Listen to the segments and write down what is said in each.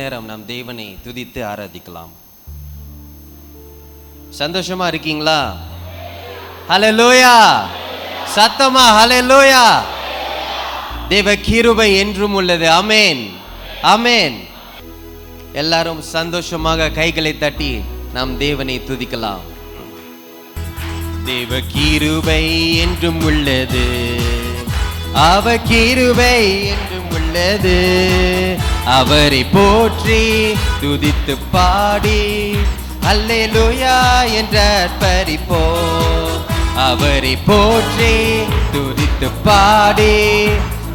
நேரம் நாம் தேவனை துதித்து ஆராதிக்கலாம். சந்தோஷமா இருக்கீங்களா? ஹல்லேலூயா! சத்தமா ஹல்லேலூயா! தேவ கிருபை என்றும் உள்ளது. ஆமென், ஆமென். எல்லாரும் சந்தோஷமாக கைகளை தட்டி நாம் தேவனை துதிக்கலாம். தேவ கிருபை என்றும் உள்ளது, அவர் கிருபை என்றும் உள்ளது. அவரை போற்றி துதித்து பாடி அல்லேலூயா என்று ஆர்ப்பரிப்போம். அவரை போற்றி துதித்து பாடி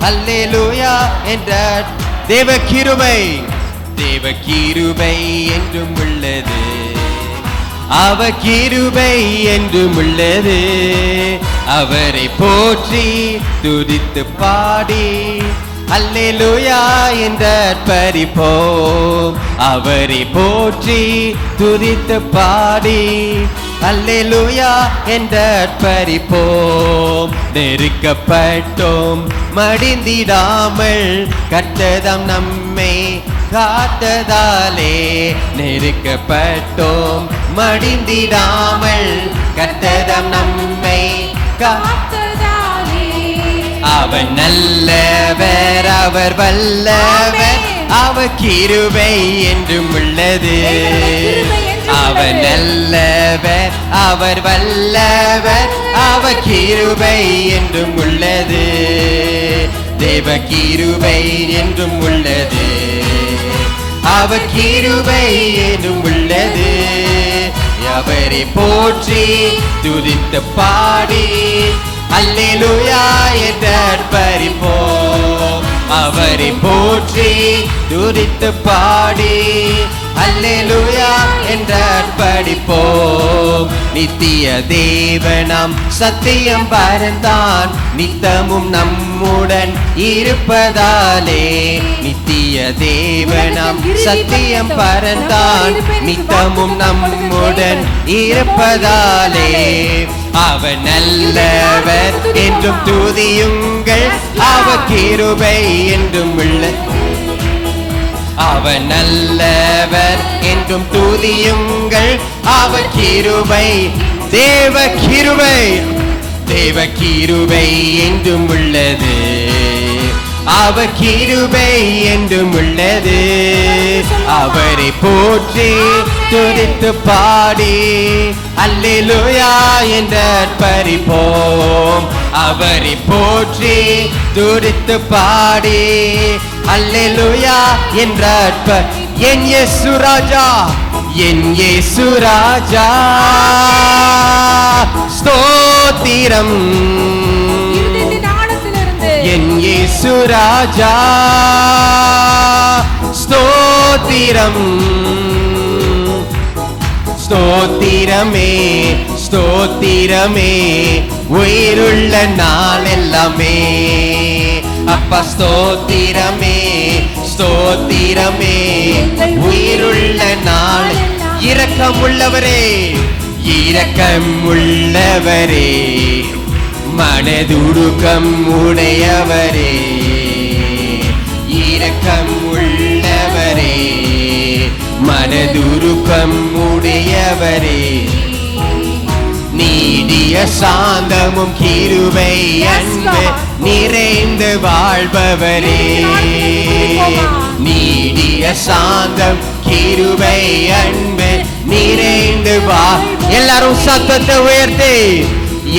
அல்லேலூயா என்ற தேவ கிருபை, தேவ கிருபை என்றும் உள்ளது, அவர் கிருபை என்றும் உள்ளது. அவரை போற்றி துதித்து பாடி அல்லேலூயா என்று ஆர்ப்பரிப்போம். அவரை போற்றி துதித்து பாடி அல்லேலூயா என்று ஆர்ப்பரிப்போம். நெருக்கப்பட்டோம் மடிந்திடாமல் கர்த்தர் நம்மை காத்ததாலே. நெருக்கப்பட்டோம் மடிந்திடாமல் கர்த்தர் நம்மை காத்ததாலே. அவர் நல்லவர், அவர் வல்லவர், அவர் கிருபை என்றும் உள்ளது. அவர் நல்லவர், அவர் வல்லவர், அவர் கிருபை என்றும் உள்ளது. தேவ கிருபை என்றும் உள்ளது, அவர் கிருபை என்றும் உள்ளது. அவரை போற்றி துதித்து பாடி அல்லேலூயா என்று ஆர்ப்பரிப்போம். அவரை போற்றி துதித்து பாடி அல்லேலூயா என்று ஆர்ப்பரிப்போம். நித்திய தேவனாம் சத்தியம் பரந்தான் நித்தமும் நம்முடன் இருப்பதாலே. நித்திய தேவனாம் சத்தியம் பரந்தான் நித்தமும் நம்முடன் இருப்பதாலே. அவர் நல்லவர் என்றும் துதியுங்கள், அவர் கிருபை என்றும் உள்ளது. அவர் நல்லவர் என்றும் துதியுங்கள், அவர் கிருபை. தேவ கிருபை, தேவ கிருபை என்றும் உள்ளது, அவர் கிருபை என்றும் உள்ளது. அவரை போற்றி துதித்து பாடி அல்லேலூயா என்று ஆர்ப்பரிப்போம். அவரை போற்றி துதித்து பாடி அல்லேலூயா என்ற என் இயேசு ராஜா, என் இயேசு ராஜா ஸ்தோத்திரம். என் இயேசு ராஜா ஸ்தோத்திரம். ஸ்தோத்திரமே, ஸ்தோத்திரமே உயிருள்ள நாள் எல்லாமே. அப்பா ஸ்தோத்திரமே, ஸ்தோத்திரமே உயிருள்ள நாள். இரக்கம் உள்ளவரே, இரக்கம் உள்ளவரே, மனதுருக்கம் உடையவரே. இரக்கம் உள்ளவரே, மனதுருக்கம் உடையவரே. நீடிய சாந்தமும் கிருபை அன்பு நிறைந்து வாழ்பவரே. நீடிய சாந்தம் கிருபை அன்பு நிறைந்து வா. எல்லாரும் சத்தத்தை உயர்த்தி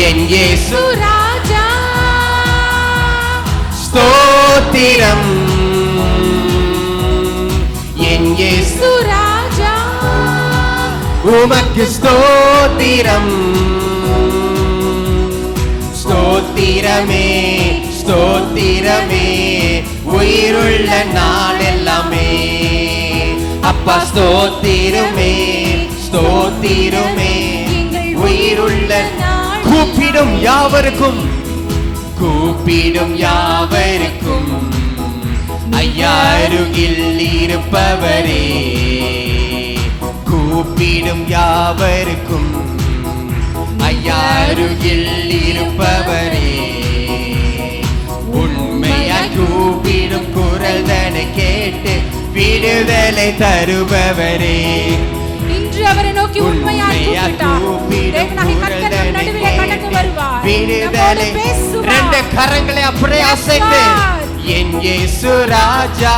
என் இயேசு ராஜா ஸ்தோத்திரம். என் இயேசு ராஜா உமக்கு ஸ்தோத்திரம். ஸ்தோத்திரமே, ஸ்தோத்திரமே உயிருள்ள நாள் எல்லாமே. அப்பா ஸ்தோத்திரமே, ஸ்தோத்திரமே உயிருள்ள. கூப்பிடும் யாவருக்கும், கூப்பிடும் யாவருக்கும் ஐயா அருகில் இருப்பவரே. கூப்பிடும் யாவருக்கும் ஐயா அருகில் இருப்பவரே. உண்மையாய் கூப்பிடும் குரல் தனை கேட்டு விடுதலை தருபவரே. இன்று அவரை நோக்கி உண்மையாய் விடுதலை. ரெண்டு கரங்களை அப்படியே அசைத்து என் இயேசு ராஜா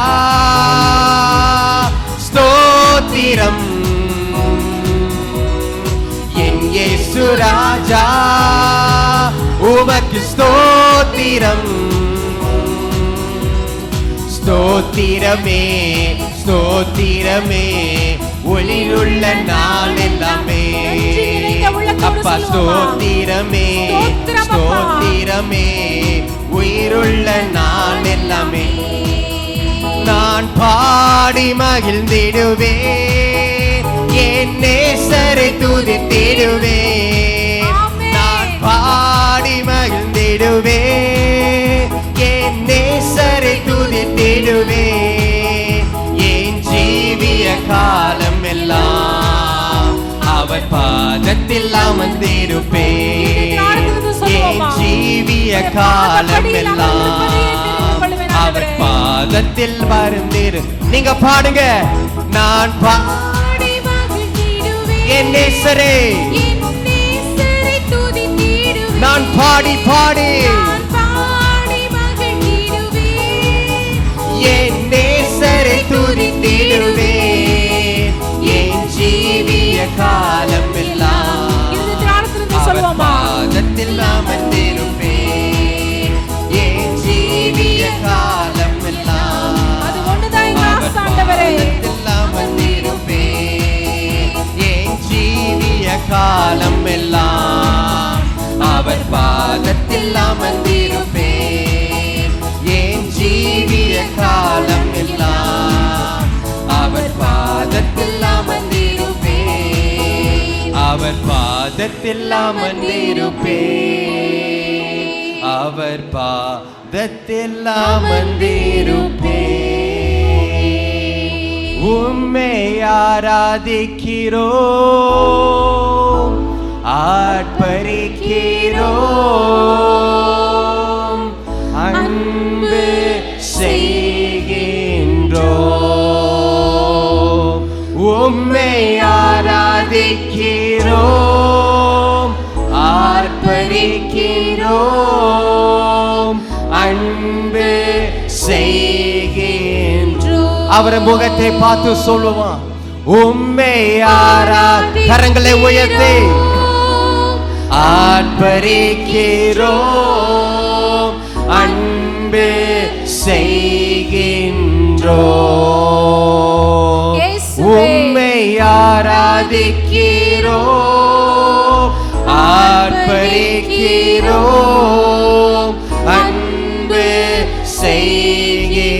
ஸ்தோத்திரம், என் இயேசு ராஜா உமக்கு ஸ்தோத்திரம். ஸ்தோத்திரமே ஸ்தோத்திரமே ஒளியுள்ள நாள் எல்லாமே. அப்பா ஸ்தோத்திரமே ஸ்தோத்திரமே உயிருள்ள நாள் எல்லாமே. நான் பாடி மகிழ்ந்திடுவேன், என் நேசரை துதித்திடுவேன். நான் பாடி மகிழ்ந்திடுவேன், என் நேசரை துதித்திடுவேன். என் ஜீவிய காலம் எல்லாம் அவர் பாதத்தில் அமர்ந்திருப்பேன். என் ஜீவிய காலம் எல்லாம் அவர் பாதத்தில் வருந்திரு. நீங்க பாடுங்க. நான் பாடி என் நேசரே, நான் பாடி பாடி என் நேசரை துதித்திடுவேன். என் ஜீவிய காலம் எல்லாம் அவர் பாதத்தில் அமர்ந்திருப்பேன். என் ஜீவிய காலம் எல்லாம் அவர் பாதத்தில் அமர்ந்திருப்பேன். என் ஜீவிய காலம் எல்லாம் அவர் பாதத்தில் அமர்ந்திருப்பேன். என் ஜீவிய காலம் எல்லாம் அவர் பாதத்தில் அமர்ந்திருப்பேன். அவர் பாதத்தில் அமர்ந்திருப்பேன். அவர் பாதத்தில் அமர்ந்திருப்பேன். உம்மை ஆராதிக்கிறோம், ஆர்ப்பரிக்கிறோம், அன்பு செய்கின்றோம். உம்மை ஆராதிக்கிறோம், ஆர்ப்பரிக்கிறோம், அன்பு செய்கின்றோம். அவரை முகத்தை பார்த்து சொல்லுவான். உம்மை கரங்களை உயர்த்தி ஆர்ப்பரிக்கிறோம், அன்பு செய்கின்றோம். உம்மை ஆராதிக்கிறோம், ஆர்ப்பரிக்கிறோம், அன்பு செய்கின்றோம்.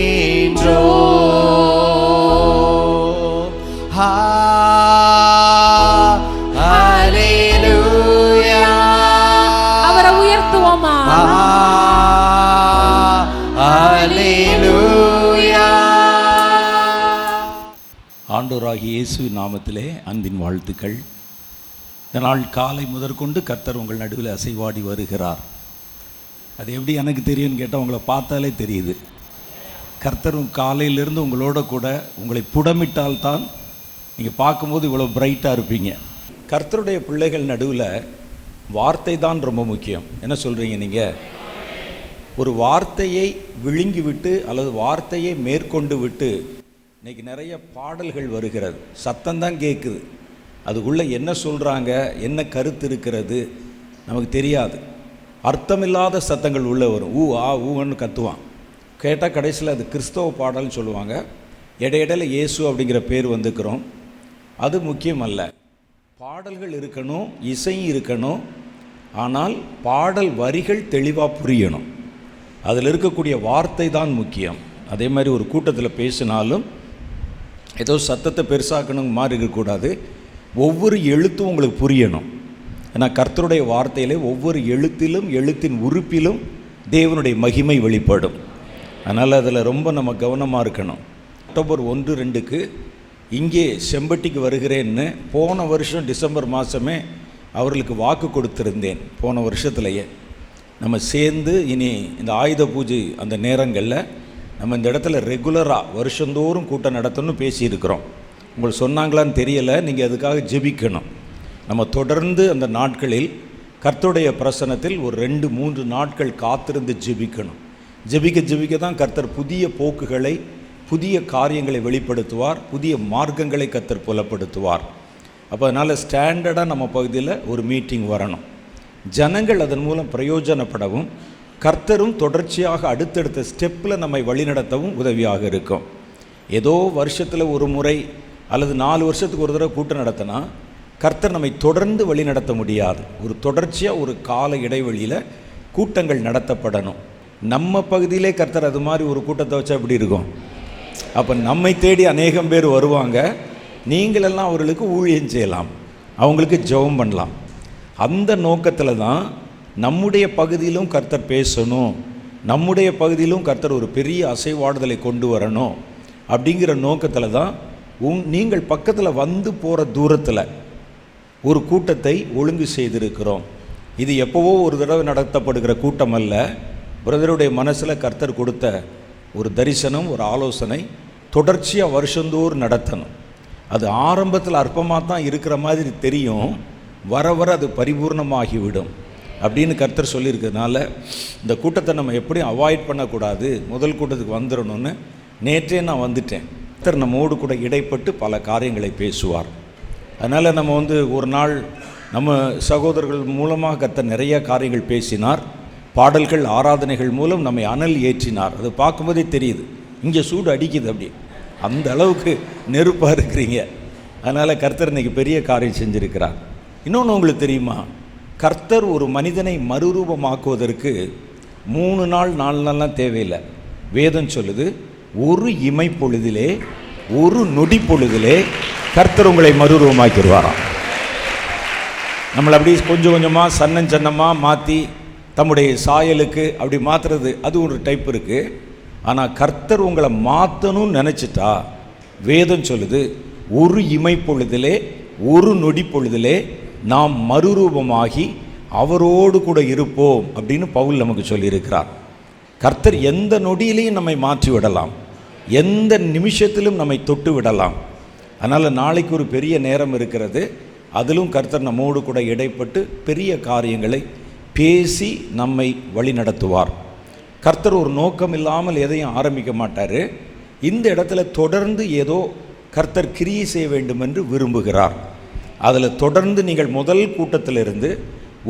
ஹல்லேலூயா. அவரை உயர்த்துவோமா? ஹல்லேலூயா. ஆண்டவராகிய இயேசுவின் நாமத்திலே அன்பின் வாழ்த்துக்கள். இந்த நாள் காலை முதற்கொண்டு கர்த்தர் உங்கள் நடுவில் அசைவாடி வருகிறார். அது எப்படி எனக்கு தெரியும்னு கேட்டால் உங்களை பார்த்தாலே தெரியுது. கர்த்தரும் காலையிலிருந்து உங்களோட கூட உங்களை புடமிட்டால்தான் நீங்கள் பார்க்கும்போது இவ்வளோ பிரைட்டாக இருப்பீங்க. கர்த்தருடைய பிள்ளைகள் நடுவில் வார்த்தை தான் ரொம்ப முக்கியம். என்ன சொல்கிறீங்க நீங்கள்? ஒரு வார்த்தையை விழுங்கி விட்டு அல்லது வார்த்தையை மேற்கொண்டு விட்டு இன்றைக்கி நிறைய பாடல்கள் வருகிறது. சத்தம்தான் கேட்குது, அதுக்குள்ளே என்ன சொல்கிறாங்க, என்ன கருத்து இருக்கிறது நமக்கு தெரியாது. அர்த்தமில்லாத சத்தங்கள் உள்ளே வரும். ஊன்னு கத்துவான். கேட்டால் கடைசியில் அது கிறிஸ்தவ பாடல்னு சொல்லுவாங்க. இடையிடையில் இயேசு அப்படிங்கிற பேர் வந்துக்கிறோம். அது முக்கியம் அல்ல. பாடல்கள் இருக்கணும், இசையும் இருக்கணும். ஆனால் பாடல் வரிகள் தெளிவாக புரியணும். அதில் இருக்கக்கூடிய வார்த்தை தான் முக்கியம். அதே மாதிரி ஒரு கூட்டத்தில் பேசினாலும் ஏதோ சத்தத்தை பெருசாக்கணும் மாதிரி இருக்கக்கூடாது. ஒவ்வொரு எழுத்தும் உங்களுக்கு புரியணும். ஏன்னா கர்த்தருடைய வார்த்தையிலே ஒவ்வொரு எழுத்திலும் எழுத்தின் உறுப்பிலும் தேவனுடைய மகிமை வெளிப்படும். அதனால் அதில் ரொம்ப நம்ம கவனமாக இருக்கணும். அக்டோபர் 1-2 இங்கே செம்பட்டிக்கு வருகிறேன்னு போன வருஷம் டிசம்பர் மாதமே அவர்களுக்கு வாக்கு கொடுத்துருந்தேன். போன வருஷத்துலையே நம்ம சேர்ந்து இனி இந்த ஆயுத பூஜை அந்த நேரங்களில் நம்ம இந்த இடத்துல ரெகுலராக வருஷந்தோறும் கூட்டம் நடத்தணும்னு பேசியிருக்கிறோம். உங்களுக்கு சொன்னாங்களான்னு தெரியலை, நீங்கள் அதுக்காக ஜெபிக்கணும். நம்ம தொடர்ந்து அந்த நாட்களில் கர்த்தருடைய பிரசன்னத்தில் ஒரு 2-3 நாட்கள் காத்திருந்து ஜெபிக்கணும். ஜெபிக்க தான் கர்த்தர் புதிய போக்குகளை, புதிய காரியங்களை வெளிப்படுத்துவார், புதிய மார்க்கங்களை கர்த்தர் புலப்படுத்துவார். அப்போ அதனால் ஸ்டாண்டர்டாக நம்ம பகுதியில் ஒரு மீட்டிங் வரணும். ஜனங்கள் அதன் மூலம் பிரயோஜனப்படவும், கர்த்தரும் தொடர்ச்சியாக அடுத்தடுத்த ஸ்டெப்பில் நம்மை வழிநடத்தவும் உதவியாக இருக்கும். ஏதோ வருஷத்தில் ஒரு முறை அல்லது 4 வருஷத்துக்கு ஒரு தடவை கூட்டம் நடத்தினா கர்த்தர் நம்மை தொடர்ந்து வழி நடத்த முடியாது. ஒரு தொடர்ச்சியாக ஒரு கால இடைவெளியில் கூட்டங்கள் நடத்தப்படணும். நம்ம பகுதியிலே கர்த்தர் அது மாதிரி ஒரு கூட்டத்தை வச்சா எப்படி இருக்கும்? அப்போ நம்மை தேடி அநேகம் பேர் வருவாங்க. நீங்களெல்லாம் அவர்களுக்கு ஊழியம் செய்யலாம், அவங்களுக்கு ஜெபம் பண்ணலாம். அந்த நோக்கத்தில் தான் நம்முடைய பகுதியிலும் கர்த்தர் பேசணும், நம்முடைய பகுதியிலும் கர்த்தர் ஒரு பெரிய அசைவாடுதலை கொண்டு வரணும் அப்படிங்கிற நோக்கத்தில் தான் நீங்கள் பக்கத்தில் வந்து போகிற தூரத்தில் ஒரு கூட்டத்தை ஒழுங்கு செய்திருக்கிறோம். இது எப்போவோ ஒரு தடவை நடத்தப்படுகிற கூட்டம் அல்ல. பிரதருடைய மனசில் கர்த்தர் கொடுத்த ஒரு தரிசனம், ஒரு ஆலோசனை, தொடர்ச்சியாக வருஷந்தோறும் நடத்தணும். அது ஆரம்பத்தில் அற்பமாக தான் இருக்கிற மாதிரி தெரியும், வர வர அது பரிபூர்ணமாகிவிடும் அப்படின்னு கர்த்தர் சொல்லியிருக்கிறதுனால இந்த கூட்டத்தை நம்ம எப்படியும் அவாய்ட் பண்ணக்கூடாது. முதல் கூட்டத்துக்கு வந்துடணும்னு நேற்றே நான் வந்துட்டேன். கர்த்தர் நம்மோடு கூட இடைப்பட்டு பல காரியங்களை பேசுவார். அதனால் நம்ம ஒரு நாள் நம்ம சகோதரர்கள் மூலமாக கர்த்தர் நிறைய காரியங்கள் பேசினார். பாடல்கள், ஆராதனைகள் மூலம் நம்மை அனல் ஏற்றினார். அது பார்க்கும்போதே தெரியுது, இங்கே சூடு அடிக்குது, அப்படி அந்த அளவுக்கு நெருப்பாக இருக்கிறீங்க. அதனால் கர்த்தர் இன்றைக்கி பெரிய காரியம் செஞ்சுருக்கிறார். இன்னொன்று உங்களுக்கு தெரியுமா, கர்த்தர் ஒரு மனிதனை மறுரூபமாக்குவதற்கு 3 நாள் 4 நாள்லாம் தேவையில்லை. வேதம் சொல்லுது, ஒரு இமை பொழுதிலே, ஒரு நொடி பொழுதிலே கர்த்தர் உங்களை மறுரூபமாக்கிடுவாராம். நம்மளை அப்படி கொஞ்சம் கொஞ்சமாக சன்னமாக மாற்றி தம்முடைய சாயலுக்கு அப்படி மாற்றுறது, அது ஒரு டைப் இருக்குது. ஆனால் கர்த்தர் உங்களை மாற்றணும்னு நினச்சிட்டா வேதம் சொல்லுது, ஒரு இமை பொழுதிலே, ஒரு நொடி பொழுதிலே நாம் மறுரூபமாகி அவரோடு கூட இருப்போம் அப்படின்னு பவுல் நமக்கு சொல்லியிருக்கிறார். கர்த்தர் எந்த நொடியிலையும் நம்மை மாற்றி விடலாம், எந்த நிமிஷத்திலும் நம்மை தொட்டு விடலாம். அதனால் நாளைக்கு ஒரு பெரிய நேரம் இருக்கிறது. அதிலும் கர்த்தர் நம்மோடு கூட இடைப்பட்டு பெரிய காரியங்களை பேசி நம்மை வழி நடத்துவார். கர்த்தர் ஒரு நோக்கம் இல்லாமல் எதையும் ஆரம்பிக்க மாட்டார். இந்த இடத்துல தொடர்ந்து ஏதோ கர்த்தர் கிரியை செய்ய வேண்டும் என்று விரும்புகிறார். அதில் தொடர்ந்து நீங்கள் முதல் கூட்டத்திலிருந்து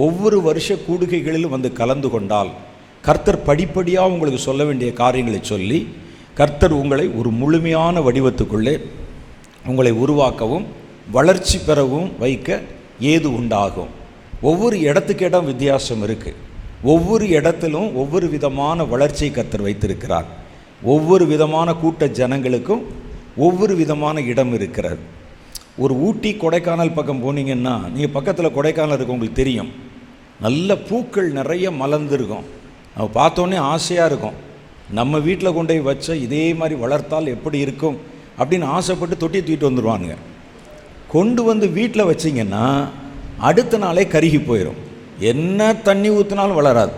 ஒவ்வொரு வருஷ கூடுகைகளிலும் வந்து கலந்து கொண்டால் கர்த்தர் படிப்படியாக உங்களுக்கு சொல்ல வேண்டிய காரியங்களை சொல்லி கர்த்தர் உங்களை ஒரு முழுமையான வடிவத்துக்குள்ளே உங்களை உருவாக்கவும் வளர்ச்சி பெறவும் வைக்க ஏது உண்டாகும். ஒவ்வொரு இடத்துக்கு இடம் வித்தியாசம் இருக்குது. ஒவ்வொரு இடத்திலும் ஒவ்வொரு விதமான வளர்ச்சியை கர்த்தர் வைத்திருக்கிறார். ஒவ்வொரு விதமான கூட்ட ஜனங்களுக்கும் ஒவ்வொரு விதமான இடம் இருக்கிறது. ஒரு ஊட்டி கொடைக்கானல் பக்கம் போனீங்கன்னா, நீங்கள் பக்கத்தில் கொடைக்கானல் இருக்கு, உங்களுக்கு தெரியும், நல்ல பூக்கள் நிறைய மலர்ந்துருக்கும். நம்ம பார்த்தோன்னே ஆசையாக இருக்கும், நம்ம வீட்டில் கொண்டு போய் வச்ச இதே மாதிரி வளர்த்தால் எப்படி இருக்கும் அப்படின்னு ஆசைப்பட்டு தொட்டி தூக்கிட்டு வந்துடுவானுங்க. கொண்டு வந்து வீட்டில் வச்சிங்கன்னா அடுத்த நாளே கருகி போயிடும். என்ன தண்ணி ஊற்றினாலும் வளராது.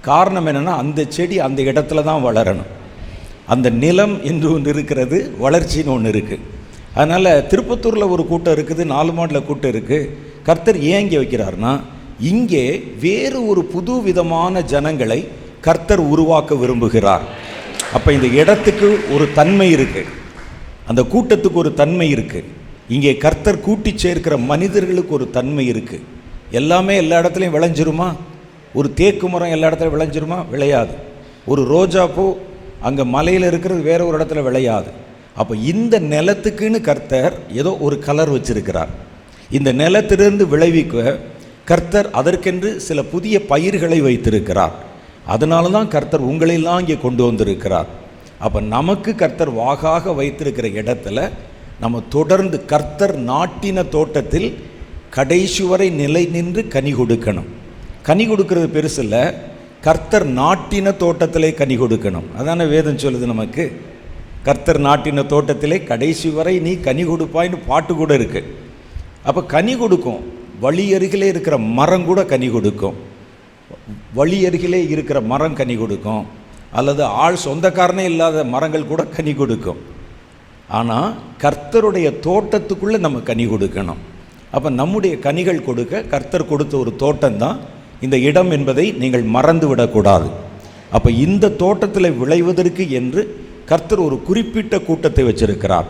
காரணம் என்னென்னா, அந்த செடி அந்த இடத்துல தான் வளரணும். அந்த நிலம் என்று ஒன்று இருக்கிறது, வளர்ச்சின்னு ஒன்று இருக்குது. அதனால் திருப்பத்தூரில் ஒரு கூட்டம் இருக்குது, 4 மாடில் கூட்டம் இருக்குது. கர்த்தர் ஏன் இங்கே வைக்கிறார்னா, இங்கே வேறு ஒரு புது விதமான ஜனங்களை கர்த்தர் உருவாக்க விரும்புகிறார். அப்போ இந்த இடத்துக்கு ஒரு தன்மை இருக்குது, அந்த கூட்டத்துக்கு ஒரு தன்மை இருக்குது. இங்கே கர்த்தர் கூட்டி சேர்க்கிற மனிதர்களுக்கு ஒரு தன்மை இருக்குது. எல்லாமே எல்லா இடத்துலையும் விளைஞ்சிருமா? ஒரு தேக்கு மரம் எல்லா இடத்துலையும் விளைஞ்சிருமா? விளையாது. ஒரு ரோஜா பூ அங்கே மலையில் இருக்கிறது வேற ஒரு இடத்துல விளையாது. அப்போ இந்த நிலத்துக்குன்னு கர்த்தர் ஏதோ ஒரு கலர் வச்சிருக்கிறார். இந்த நிலத்திலிருந்து விளைவிக்க கர்த்தர் அதற்கென்று சில புதிய பயிர்களை வைத்திருக்கிறார். அதனால தான் கர்த்தர் உங்களெல்லாம் இங்கே கொண்டு வந்திருக்கிறார். அப்போ நமக்கு கர்த்தர் வாகாக வைத்திருக்கிற இடத்துல நம்ம தொடர்ந்து கர்த்தர் நாட்டின தோட்டத்தில் கடைசி வரை நிலை நின்று கனி கொடுக்கணும். கனி கொடுக்கறது பெருசு இல்லை, கர்த்தர் நாட்டின தோட்டத்திலே கனி கொடுக்கணும். அதான வேதம் சொல்லுது நமக்கு. கர்த்தர் நாட்டின தோட்டத்திலே கடைசி வரை நீ கனி கொடுப்பாயின்னு பாட்டு கூட இருக்குது. அப்போ கனி கொடுக்கும். வழி அருகிலே இருக்கிற மரம் கூட கனி கொடுக்கும். வழி அருகிலே இருக்கிற மரம் கனி கொடுக்கும். அல்லது ஆள் சொந்தக்காரனே இல்லாத மரங்கள் கூட கனி கொடுக்கும். ஆனால் கர்த்தருடைய தோட்டத்துக்குள்ளே நம்ம கனி கொடுக்கணும். அப்போ நம்முடைய கனிகள் கொடுக்க கர்த்தர் கொடுத்த ஒரு தோட்டம்தான் இந்த இடம் என்பதை நீங்கள் மறந்து விடக்கூடாது. அப்போ இந்த தோட்டத்தில் விளைவதற்கு என்று கர்த்தர் ஒரு குறிப்பிட்ட கூட்டத்தை வச்சிருக்கிறார்.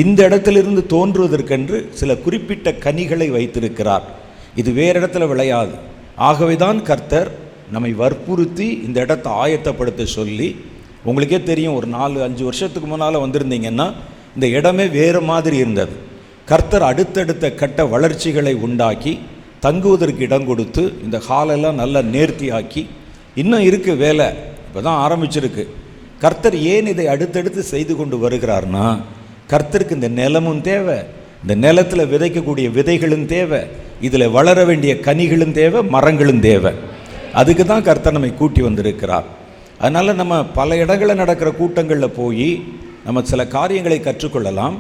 இந்த இடத்திலிருந்து தோன்றுவதற்கென்று சில குறிப்பிட்ட கனிகளை வைத்திருக்கிறார். இது வேறு இடத்துல விளையாது. ஆகவே தான் கர்த்தர் நம்மை வற்புறுத்தி இந்த இடத்தை ஆயத்தப்படுத்த சொல்லி, உங்களுக்கே தெரியும், ஒரு 4-5 வருஷத்துக்கு முன்னால் வந்திருந்தீங்கன்னா இந்த இடமே வேறு மாதிரி இருந்தது. கர்த்தர் அடுத்தடுத்த கட்ட வளர்ச்சிகளை உண்டாக்கி தங்குவதற்கு இடம் கொடுத்து இந்த ஹாலெல்லாம் நல்லா நேர்த்தியாக்கி, இன்னும் இருக்குது வேலை, இப்போ தான் ஆரம்பிச்சிருக்கு. கர்த்தர் ஏன் இதை அடுத்தடுத்து செய்து கொண்டு வருகிறார்னா, கர்த்தருக்கு இந்த நிலமும் தேவை, இந்த நிலத்தில் விதைக்கக்கூடிய விதைகளும் தேவை, இதில் வளர வேண்டிய கனிகளும் தேவை, மரங்களும் தேவை. அதுக்கு தான் கர்த்தர் நம்மை கூட்டி வந்திருக்கிறார். அதனால் நம்ம பல இடங்களில் நடக்கிற கூட்டங்களில் போய் நம்ம சில காரியங்களை கற்றுக்கொள்ளலாம்.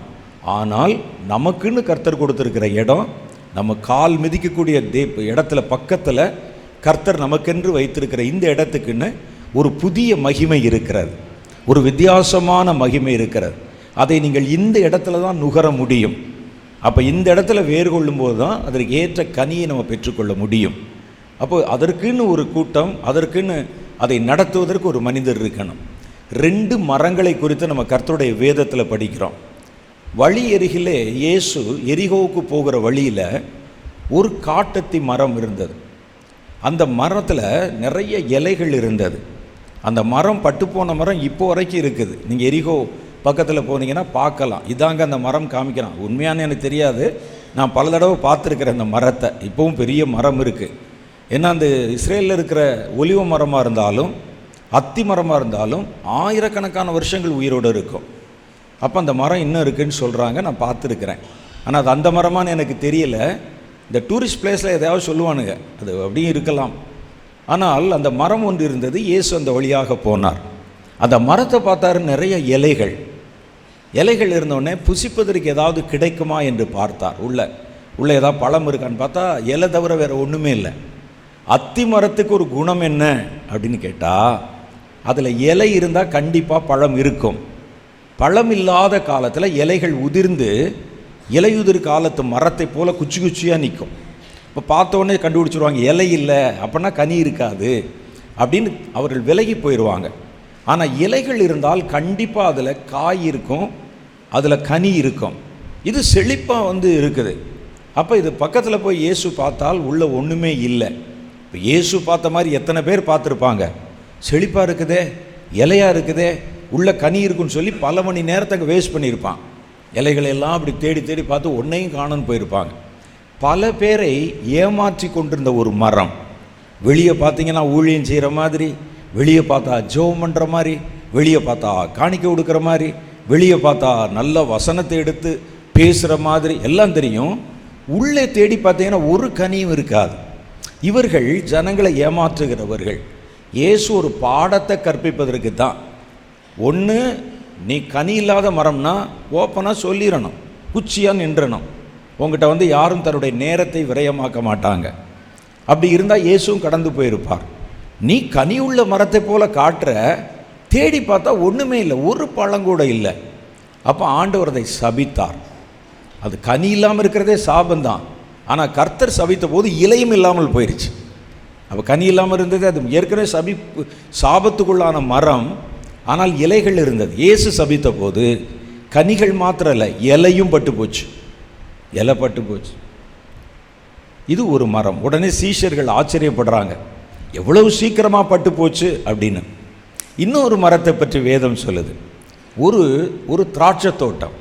ஆனால் நமக்குன்னு கர்த்தர் கொடுத்துருக்கிற இடம், நம்ம கால் மிதிக்கக்கூடிய இடத்துல பக்கத்தில் கர்த்தர் நமக்கென்று வைத்திருக்கிற இந்த இடத்துக்குன்னு ஒரு புதிய மகிமை இருக்கிறது, ஒரு வித்தியாசமான மகிமை இருக்கிறது. அதை நீங்கள் இந்த இடத்துல தான் நுகர முடியும். அப்போ இந்த இடத்துல வேறு கொள்ளும்போது தான் அதற்கு ஏற்ற கனியை நம்ம பெற்றுக்கொள்ள முடியும். அப்போது அதற்குன்னு ஒரு கூட்டம், அதற்குன்னு அதை நடத்துவதற்கு ஒரு மனிதர் இருக்கணும். 2 மரங்களை குறித்து நம்ம கர்த்தருடைய வேதத்தில் படிக்கிறோம். வழி அருகிலே இயேசு எரிகோவுக்கு போகிற வழியில் ஒரு காட்டத்தி மரம் இருந்தது. அந்த மரத்தில் நிறைய இலைகள் இருந்தது. அந்த மரம் பட்டுப்போன மரம் இப்போ வரைக்கும் இருக்குது. நீங்கள் எரிகோ பக்கத்தில் போனீங்கன்னா பார்க்கலாம். இதாங்க அந்த மரம் காமிக்கிறான். உண்மையான எனக்கு தெரியாது, நான் பல தடவை பார்த்துருக்கிறேன் அந்த மரத்தை. இப்போவும் பெரிய மரம் இருக்குது. ஏன்னா அந்த இஸ்ரேலில் இருக்கிற ஒலிவ மரமாக இருந்தாலும் அத்தி மரமாக இருந்தாலும் ஆயிரக்கணக்கான வருஷங்கள் உயிரோடு இருக்கும். அப்போ அந்த மரம் இன்னும் இருக்குதுன்னு சொல்கிறாங்க, நான் பார்த்துருக்குறேன். ஆனால் அது அந்த மரமானு எனக்கு தெரியலை. இந்த டூரிஸ்ட் பிளேஸில் எதையாவது சொல்லுவானுங்க, அது அப்படியும் இருக்கலாம். ஆனால் அந்த மரம் ஒன்று இருந்தது. இயேசு அந்த வழியாக போனார். அந்த மரத்தை பார்த்தாரு, நிறைய இலைகள் இருந்தோடனே புசிப்பதற்கு ஏதாவது கிடைக்குமா என்று பார்த்தார். உள்ள ஏதாவது பழம் இருக்கான்னு பார்த்தா இலை தவிர வேறு ஒன்றுமே இல்லை. அத்தி மரத்துக்கு ஒரு குணம் என்ன அப்படின்னு கேட்டால், அதில் இலை இருந்தால் கண்டிப்பாக பழம் இருக்கும். பழம் இல்லாத காலத்தில் இலைகள் உதிர்ந்து இலையுதிர் காலத்து மரத்தை போல் குச்சி குச்சியாக நிற்கும். இப்போ பார்த்தோன்னே கண்டுபிடிச்சிருவாங்க, இலை இல்லை அப்படின்னா கனி இருக்காது அப்படின்னு அவர்கள் விலகி போயிடுவாங்க. ஆனால் இலைகள் இருந்தால் கண்டிப்பாக அதில் காய் இருக்கும், அதில் கனி இருக்கும். இது செழிப்பாக இருக்குது. அப்போ இது பக்கத்தில் போய் இயேசு பார்த்தால் உள்ள ஒன்றுமே இல்லை. இப்போ இயேசு பார்த்த மாதிரி எத்தனை பேர் பார்த்துருப்பாங்க? செழிப்பாக இருக்குதே, இலையாக இருக்குதே, உள்ள கனி இருக்குன்னு சொல்லி பல மணி நேரத்துக்கு வேஸ்ட் பண்ணியிருப்பான். இலைகளெல்லாம் அப்படி தேடி தேடி பார்த்து ஒன்றையும் காணுன்னு போயிருப்பாங்க. பல பேரை ஏமாற்றி கொண்டிருந்த ஒரு மரம். வெளியே பார்த்தீங்கன்னா ஊழியம் செய்கிற மாதிரி, வெளியே பார்த்தா ஜெபம் பண்ணுற மாதிரி, வெளியே பார்த்தா காணிக்கை கொடுக்குற மாதிரி, வெளியே பார்த்தா நல்ல வசனத்தை எடுத்து பேசுகிற மாதிரி எல்லாம் தெரியும். உள்ளே தேடி பார்த்தீங்கன்னா ஒரு கனியும் இருக்காது. இவர்கள் ஜனங்களை ஏமாற்றுகிறவர்கள். இயேசு ஒரு பாடத்தை கற்பிப்பதற்கு தான். ஒன்று, நீ கனி இல்லாத மரம்னா ஓப்பனாக சொல்லிடணும், குச்சியாக நின்றணும். உங்கள்கிட்ட யாரும் தன்னுடைய நேரத்தை விரயமாக்க மாட்டாங்க. அப்படி இருந்தால் இயேசுவும் கடந்து போயிருப்பார். நீ கனி உள்ள மரத்தை போல காட்டுற, தேடி பார்த்தா ஒன்றுமே இல்லை, ஒரு பழங்கூட இல்லை. அப்போ ஆண்டவர் அதை சபித்தார். அது கனி இல்லாமல் இருக்கிறதே சாபந்தான். ஆனால் கர்த்தர் சபித்த போது இலையும் இல்லாமல் போயிடுச்சு. அப்போ கனி இல்லாமல் இருந்தது, அது ஏற்கனவே சாபத்துக்குள்ளான மரம். ஆனால் இலைகள் இருந்தது. இயேசு சபித்த போது கனிகள் மாத்திரம் இல்லை, இலையும் பட்டு போச்சு. இலை பட்டு போச்சு. இது ஒரு மரம். உடனே சீஷர்கள் ஆச்சரியப்படுறாங்க, எவ்வளவு சீக்கிரமாக பட்டு போச்சு அப்படின்னு. இன்னொரு மரத்தை பற்றி வேதம் சொல்லுது. ஒரு திராட்சை தோட்டம்,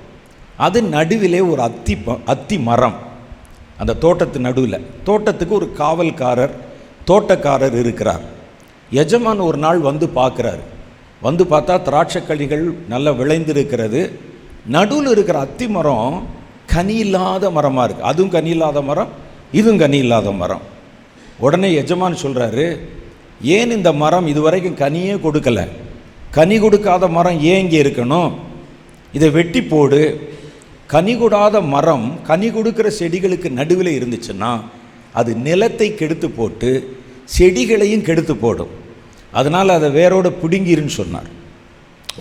அது நடுவிலே ஒரு அத்தி மரம். அந்த தோட்டத்து நடுவில், தோட்டத்துக்கு ஒரு காவல்காரர், தோட்டக்காரர் இருக்கிறார். எஜமான் ஒரு நாள் வந்து பார்க்குறாரு. வந்து பார்த்தா திராட்சை கனிகள் நல்லா விளைந்திருக்கிறது. நடுவில் இருக்கிற அத்தி மரம் கனி இல்லாத மரமாக இருக்குது. அதுவும் கனி இல்லாத மரம், இதுவும் கனி இல்லாத மரம். உடனே எஜமான் சொல்கிறாரு, ஏன் இந்த மரம் இதுவரைக்கும் கனியே கொடுக்கலை? கனி கொடுக்காத மரம் ஏன் இங்கே இருக்கணும்? இதை வெட்டி போடு. கனி கொடாத மரம் கனி கொடுக்குற செடிகளுக்கு நடுவில் இருந்துச்சுன்னா அது நிலத்தை கெடுத்து போட்டு செடிகளையும் கெடுத்து போடும். அதனால் அதை வேரோடு பிடுங்கிருன்னு சொன்னார்.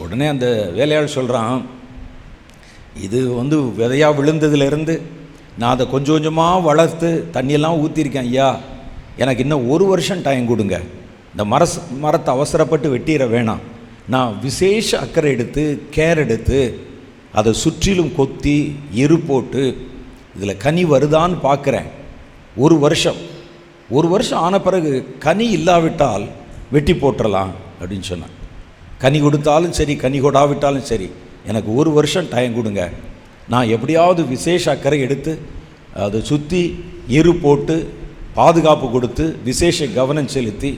உடனே அந்த வேலையாள் சொல்கிறான், இது விதையாக விழுந்ததுலேருந்து நான் அதை கொஞ்சம் கொஞ்சமாக வளர்த்து தண்ணியெல்லாம் ஊற்றிருக்கேன் ஐயா, எனக்கு இன்னும் 1 வருஷம் டைம் கொடுங்க. இந்த மரத்தை அவசரப்பட்டு வெட்டிட வேணாம். நான் விசேஷ அக்கறை எடுத்து கேர் எடுத்து அதை சுற்றிலும் கொத்தி எரு போட்டு இதில் கனி வருதான்னு பார்க்குறேன். 1 வருஷம் ஆன பிறகு கனி இல்லாவிட்டால் வெட்டி போட்டுடலாம் அப்படின்னு சொன்னான். கனி கொடுத்தாலும் சரி, கனி கொடாவிட்டாலும் சரி, எனக்கு 1 வருஷம் டைம் கொடுங்க. நான் எப்படியாவது விசேஷ அக்கறை எடுத்து அதை சுற்றி எரு போட்டு பாதுகாப்பு கொடுத்து விசேஷ கவனம் செலுத்தி.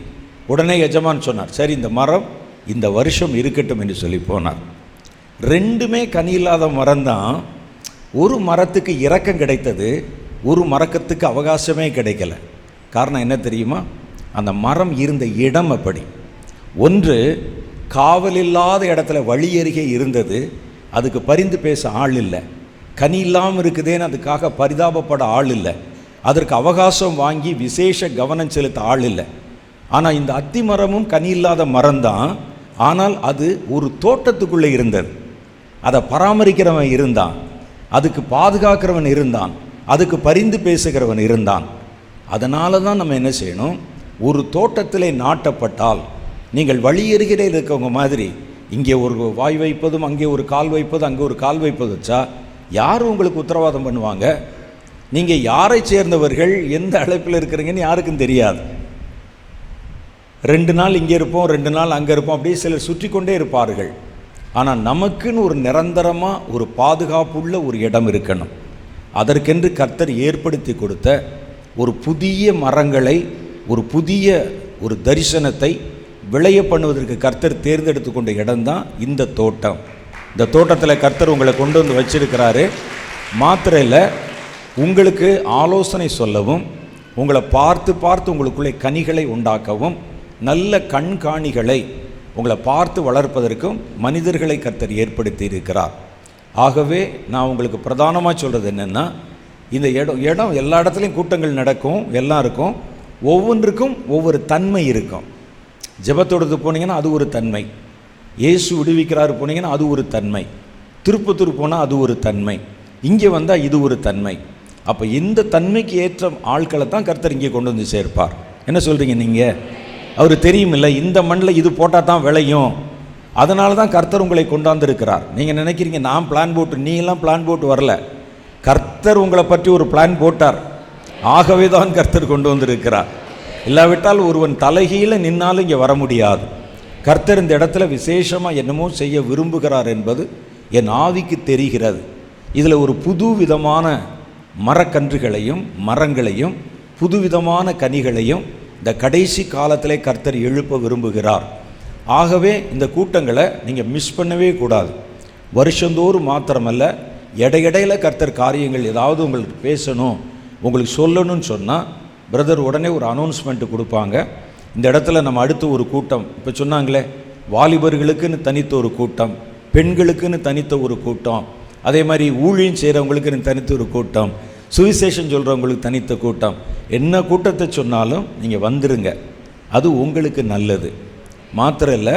உடனே எஜமான் சொன்னார், சரி இந்த மரம் இந்த வருஷம் இருக்கட்டும் என்று சொல்லி போனார். 2மே கனி இல்லாத மரம்தான். ஒரு மரத்துக்கு இரக்கம் கிடைத்தது, ஒரு மரத்துக்கு அவகாசமே கிடைக்கல. காரணம் என்ன தெரியுமா? அந்த மரம் இருந்த இடம் அப்படி. ஒன்று காவல் இல்லாத இடத்துல வழி அருகே இருந்தது, அதுக்கு பரிந்து பேச ஆள் இல்லை. கனி இல்லாமல் இருக்குதேன்னு அதுக்காக பரிதாபப்பட ஆள் இல்லை. அதற்கு அவகாசம் வாங்கி விசேஷ கவனம் செலுத்த ஆள் இல்லை. ஆனால் இந்த அத்தி மரமும் கனி இல்லாத மரம்தான். ஆனால் அது ஒரு தோட்டத்துக்குள்ளே இருந்தது. அதை பராமரிக்கிறவன் இருந்தான், அதுக்கு பாதுகாக்கிறவன் இருந்தான், அதுக்கு பரிந்து பேசுகிறவன் இருந்தான். அதனால தான் நம்ம என்ன செய்யணும், ஒரு தோட்டத்திலே நாட்டப்பட்டால் நீங்கள் வழியருகிலே இருக்கவங்க மாதிரி இங்கே ஒரு வாய் வைப்பதும் அங்கே ஒரு கால் வைப்பதும் அங்கே ஒரு கால் வைப்பது வச்சா யார் உங்களுக்கு உத்தரவாதம் பண்ணுவாங்க? நீங்கள் யாரை சேர்ந்தவர்கள், எந்த அழைப்பில் இருக்கிறீங்கன்னு யாருக்கும் தெரியாது. 2 நாள் இங்கே இருப்போம், 2 நாள் அங்கே இருப்போம், அப்படியே சிலர் சுற்றி கொண்டே இருப்பார்கள். ஆனால் நமக்குன்னு ஒரு நிரந்தரமாக ஒரு பாதுகாப்புள்ள ஒரு இடம் இருக்கணும். அதற்கென்று கர்த்தர் ஏற்படுத்தி கொடுத்த ஒரு புதிய மரங்களை, ஒரு புதிய ஒரு தரிசனத்தை விளைய பண்ணுவதற்கு கர்த்தர் தேர்ந்தெடுத்து கொண்ட இடம்தான் இந்த தோட்டம். இந்த தோட்டத்தில் கர்த்தர் உங்களை கொண்டு வந்து வச்சிருக்கிறாரு. மாத்திரம் இல்லை, உங்களுக்கு ஆலோசனை சொல்லவும், உங்களை பார்த்து பார்த்து உங்களுக்குள்ளே கனிகளை உண்டாக்கவும், நல்ல கண்காணிகளை உங்களை பார்த்து வளர்ப்பதற்கும் மனிதர்களை கர்த்தர் ஏற்படுத்தி இருக்கிறார். ஆகவே நான் உங்களுக்கு பிரதானமாக சொல்கிறது என்னென்னா, இந்த இடம் எல்லா இடத்துலையும் கூட்டங்கள் நடக்கும், எல்லாம் இருக்கும், ஒவ்வொன்றுக்கும் ஒவ்வொரு தன்மை இருக்கும். ஜெபத்தோடு போனீங்கன்னா அது ஒரு தன்மை, இயேசு விடுவிக்கிறாரு போனீங்கன்னா அது ஒரு தன்மை, திருப்பத்தூர் போனால் அது ஒரு தன்மை, இங்கே வந்தால் இது ஒரு தன்மை. அப்போ இந்த தன்மைக்கு ஏற்ற ஆட்களை தான் கர்த்தர் இங்கே கொண்டு வந்து சேர்ப்பார். என்ன சொல்கிறீங்க நீங்கள்? அவர் தெரியுமில்ல, இந்த மண்ணில் இது போட்டால் தான் விளையும். அதனால தான் கர்த்தர் உங்களை கொண்டாந்துருக்கிறார். நீங்கள் நினைக்கிறீங்க நான் பிளான் போட்டு, நீங்களாம் பிளான் போட்டு வரல, கர்த்தர் உங்களை பற்றி ஒரு பிளான் போட்டார். ஆகவே தான் கர்த்தர் கொண்டு வந்திருக்கிறார். இல்லாவிட்டால் ஒருவன் தலைகீழ நின்னாலும் இங்கே வர முடியாது. கர்த்தர் இந்த இடத்துல விசேஷமாக என்னமோ செய்ய விரும்புகிறார் என்பது என் ஆவிக்கு தெரிகிறது. இதில் ஒரு புது விதமான மரக்கன்றுகளையும் மரங்களையும் புதுவிதமான கனிகளையும் இந்த கடைசி காலத்திலே கர்த்தர் எழுப்ப விரும்புகிறார். ஆகவே இந்த கூட்டங்களை நீங்கள் மிஸ் பண்ணவே கூடாது. வருஷந்தோறும் மாத்திரமல்ல, இடையிடையில் கர்த்தர் காரியங்கள் ஏதாவது உங்களுக்கு பேசணும், உங்களுக்கு சொல்லணும்னு சொன்னால் பிரதர் உடனே ஒரு அனௌன்ஸ்மெண்ட்டு கொடுப்பாங்க. இந்த இடத்துல நம்ம அடுத்து ஒரு கூட்டம், இப்போ சொன்னாங்களே வாலிபர்களுக்குன்னு தனித்த ஒரு கூட்டம், பெண்களுக்குன்னு தனித்த ஒரு கூட்டம், அதே மாதிரி ஊழியம் செய்கிறவங்களுக்குன்னு தனித்த ஒரு கூட்டம், சுவிசேஷம் சொல்கிறவங்களுக்கு தனித்த கூட்டம். என்ன கூட்டத்தை சொன்னாலும் நீங்கள் வந்துருங்க, அது உங்களுக்கு நல்லது. மாத்திரம் இல்லை,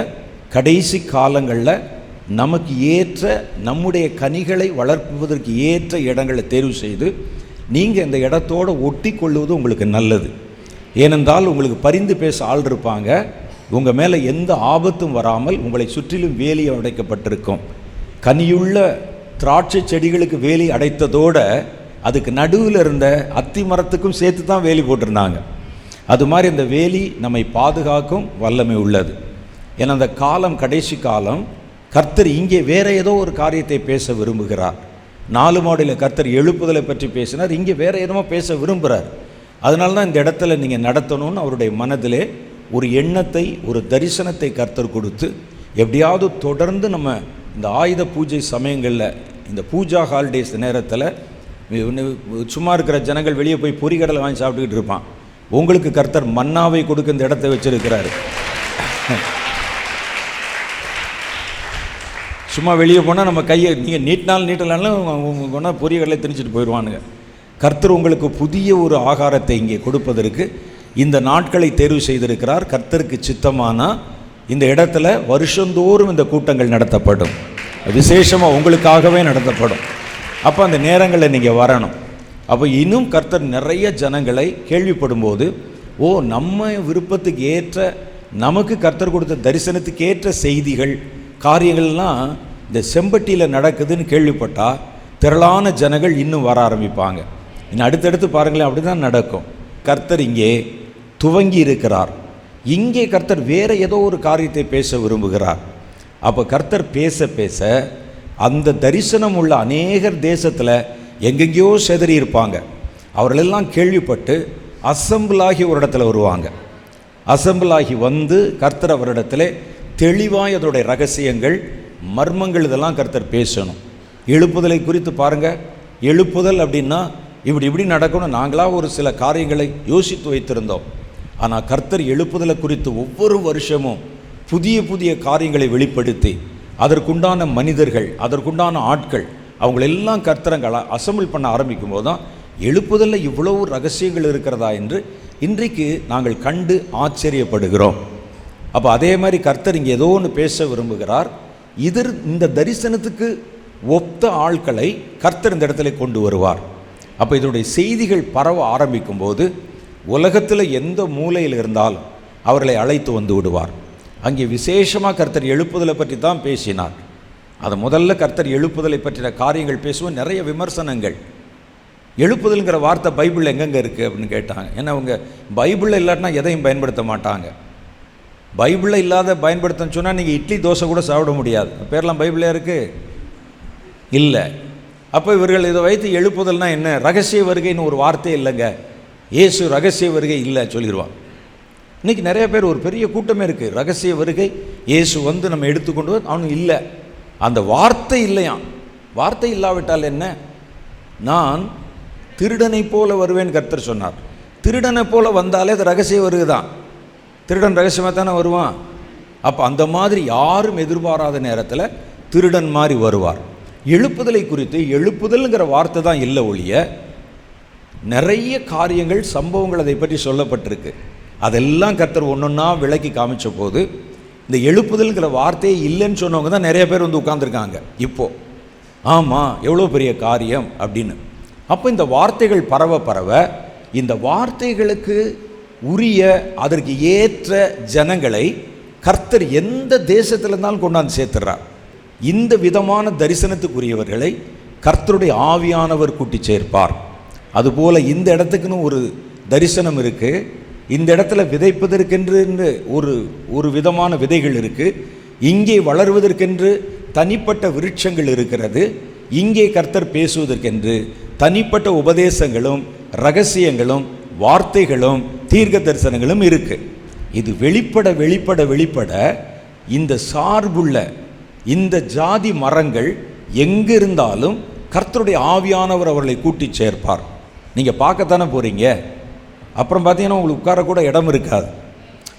கடைசி காலங்களில் நமக்கு ஏற்ற நம்முடைய கனிகளை வளர்ப்பதற்கு ஏற்ற இடங்களை தேர்வு செய்து நீங்கள் இந்த இடத்தோடு ஒட்டி கொள்வது உங்களுக்கு நல்லது. ஏனென்றால் உங்களுக்கு பரிந்து பேச ஆள் இருப்பாங்க. உங்கள் மேலே எந்த ஆபத்தும் வராமல் உங்களை சுற்றிலும் வேலி அடைக்கப்பட்டிருக்கும். கனியுள்ள திராட்சை செடிகளுக்கு வேலி அடைத்ததோடு அதுக்கு நடுவில் இருந்த அத்தி மரத்துக்கும் சேர்த்து தான் வேலி போட்டிருந்தாங்க. அது மாதிரி அந்த வேலி நம்மை பாதுகாக்கும் வல்லமை உள்ளது. ஏன்னா அந்த காலம் கடைசி காலம். கர்த்தர் இங்கே வேறு ஏதோ ஒரு காரியத்தை பேச விரும்புகிறார். 4 மாடியில் கர்த்தர் எழுப்புதலை பற்றி பேசினார், இங்கே வேறு எதுவும் பேச விரும்புகிறார். அதனால தான் இந்த இடத்துல நீங்கள் நடத்தணும்னு அவருடைய மனதிலே ஒரு எண்ணத்தை, ஒரு தரிசனத்தை கர்த்தர் கொடுத்து, எப்படியாவது தொடர்ந்து நம்ம இந்த ஆயுத பூஜை சமயங்களில், இந்த பூஜா ஹாலிடேஸ் நேரத்தில் சும்மா இருக்கிற ஜனங்கள் வெளியே போய் பொரிகடலை வாங்கி சாப்பிட்டுக்கிட்டு இருப்பான். உங்களுக்கு கர்த்தர் மன்னாவை கொடுக்க இந்த இடத்தை வச்சிருக்கிறாரு. சும்மா வெளியே போனால் நம்ம கையை நீங்கள் நீட்டலாலும் கொண்டா பொரியக்கடலை திணிச்சிட்டு போயிடுவானுங்க. கர்த்தர் உங்களுக்கு புதிய ஒரு ஆகாரத்தை இங்கே கொடுப்பதற்கு இந்த நாட்களை தேர்வு செய்திருக்கிறார். கர்த்தருக்கு சித்தமானா இந்த இடத்துல வருஷந்தோறும் இந்த கூட்டங்கள் நடத்தப்படும். விசேஷமாக உங்களுக்காகவே நடத்தப்படும். அப்போ அந்த நேரங்களில் நீங்கள் வரணும். அப்போ இன்னும் கர்த்தர் நிறைய ஜனங்களை கேள்விப்படும்போது, ஓ, நம்ம விருப்பத்துக்கு ஏற்ற, நமக்கு கர்த்தர் கொடுத்த தரிசனத்துக்கு ஏற்ற செய்திகள், காரியங்கள்லாம் இந்த செம்பட்டியில் நடக்குதுன்னு கேள்விப்பட்டால் திரளான ஜனங்கள் இன்னும் வர ஆரம்பிப்பாங்க. இன்னும் அடுத்தடுத்து பாருங்களேன், அப்படி தான் நடக்கும். கர்த்தர் இங்கே துவங்கி இருக்கிறார். இங்கே கர்த்தர் வேறு ஏதோ ஒரு காரியத்தை பேச விரும்புகிறார். அப்போ கர்த்தர் பேச பேச அந்த தரிசனம் உள்ள அநேகர் தேசத்தில் எங்கெங்கேயோ செதறி இருப்பாங்க. அவர்களெல்லாம் கேள்விப்பட்டு அசம்பிளாகி ஒரு இடத்துல வருவாங்க. அசம்பிளாகி வந்து கர்த்தர் அவரிடத்துல தெளிவாய் அதோடைய ரகசியங்கள், மர்மங்கள் இதெல்லாம் கர்த்தர் பேசணும். எழுப்புதலை குறித்து பாருங்கள். எழுப்புதல் அப்படின்னா இப்படி இப்படி நடக்கணும். நாங்களாக ஒரு சில காரியங்களை யோசித்து வைத்திருந்தோம். ஆனால் கர்த்தர் எழுப்புதலை குறித்து ஒவ்வொரு வருஷமும் புதிய புதிய காரியங்களை வெளிப்படுத்தி அதற்குண்டான மனிதர்கள், அதற்குண்டான ஆட்கள், அவங்களெல்லாம் கர்த்தரங்களை அசம்பிள் பண்ண ஆரம்பிக்கும் போது தான் எழுப்புதலில் இவ்வளவு ரகசியங்கள் இருக்கிறதா என்று இன்றைக்கு நாங்கள் கண்டு ஆச்சரியப்படுகிறோம். அப்போ அதே மாதிரி கர்த்தர் இங்கே ஏதோ ஒன்று பேச விரும்புகிறார். இந்த தரிசனத்துக்கு ஒத்த ஆட்களை கர்த்தர் இந்த இடத்துல கொண்டு வருவார். அப்போ இதனுடைய செய்திகள் பரவ ஆரம்பிக்கும் போது உலகத்தில் எந்த மூலையில் இருந்தாலும் அவர்களை அழைத்து வந்து விடுவார். அங்கே விசேஷமாக கர்த்தர் எழுப்புதலை பற்றி தான் பேசினார். அதை முதல்ல கர்த்தர் எழுப்புதலை பற்றின காரியங்கள் பேசுவோம். நிறைய விமர்சனங்கள். எழுப்புதல்ங்கிற வார்த்தை பைபிளில் எங்கெங்கே இருக்குது அப்படின்னு கேட்டாங்க. ஏன்னா அவங்க பைபிளில் இல்லாட்டினா எதையும் பயன்படுத்த மாட்டாங்க. பைபிளில் இல்லாத பயன்படுத்தன்னு சொன்னால் நீங்கள் இட்லி தோசை கூட சாப்பிட முடியாது. பேர்லாம் பைபிளே இருக்குது இல்லை. அப்போ இவர்கள் இதை வைத்து எழுப்புதல்னா என்ன, ரகசிய வருகைன்னு ஒரு வார்த்தையே இல்லைங்க, இயேசு ரகசிய வருகை இல்லை சொல்லிடுவான். இன்றைக்கி நிறைய பேர், ஒரு பெரிய கூட்டமே இருக்குது, ரகசிய வருகை இயேசு வந்து நம்ம எடுத்துக்கொண்டு அவனு இல்லை, அந்த வார்த்தை இல்லையாம். வார்த்தை இல்லாவிட்டால் என்ன, நான் திருடனை போல வருவேன் கர்த்தர் சொன்னார். திருடனை போல வந்தாலே அது ரகசிய வருகை தான். திருடன் ரகசியமாக தானே வருவான். அப்போ அந்த மாதிரி யாரும் எதிர்பாராத நேரத்தில் திருடன் மாதிரி வருவார். எழுப்புதலை குறித்து எழுப்புதல்ங்கிற வார்த்தை தான் இல்லை ஒழிய நிறைய காரியங்கள், சம்பவங்கள் அதை பற்றி சொல்லப்பட்டிருக்கு. அதெல்லாம் கர்த்தர் ஒன்றொன்னா விளக்கி காமிச்ச போது இந்த எழுப்புதல்ங்கிற வார்த்தையே இல்லைன்னு சொன்னவங்க தான் நிறைய பேர் வந்து உட்கார்ந்துருக்காங்க இப்போது. ஆமாம், எவ்வளோ பெரிய காரியம் அப்படின்னு. அப்போ இந்த வார்த்தைகள் பரவ பரவ இந்த வார்த்தைகளுக்கு உரிய, அதற்கு ஏற்ற ஜனங்களை கர்த்தர் எந்த தேசத்தில் இருந்தாலும் கொண்டாந்து சேர்த்துறார். இந்த விதமான தரிசனத்துக்குரியவர்களை கர்த்தருடைய ஆவியானவர் கூட்டி சேர்ப்பார். அதுபோல் இந்த இடத்துக்குன்னு ஒரு தரிசனம் இருக்குது. இந்த இடத்துல விதைப்பதற்கென்று ஒரு விதமான விதைகள் இருக்குது. இங்கே வளர்வதற்கென்று தனிப்பட்ட விருட்சங்கள் இருக்கிறது. இங்கே கர்த்தர் பேசுவதற்கென்று தனிப்பட்ட உபதேசங்களும் ரகசியங்களும் வார்த்தைகளும் தீர்க்க தரிசனங்களும் இருக்குது. இது வெளிப்பட வெளிப்பட வெளிப்பட இந்த சார்புள்ள இந்த ஜாதி மரங்கள் எங்கே இருந்தாலும் கர்த்தருடைய ஆவியானவர் அவர்களை கூட்டி சேர்ப்பார். நீங்கள் பார்க்கத்தானே போகிறீங்க. அப்புறம் பார்த்தீங்கன்னா உங்களுக்கு உட்காரக்கூட இடம் இருக்காது.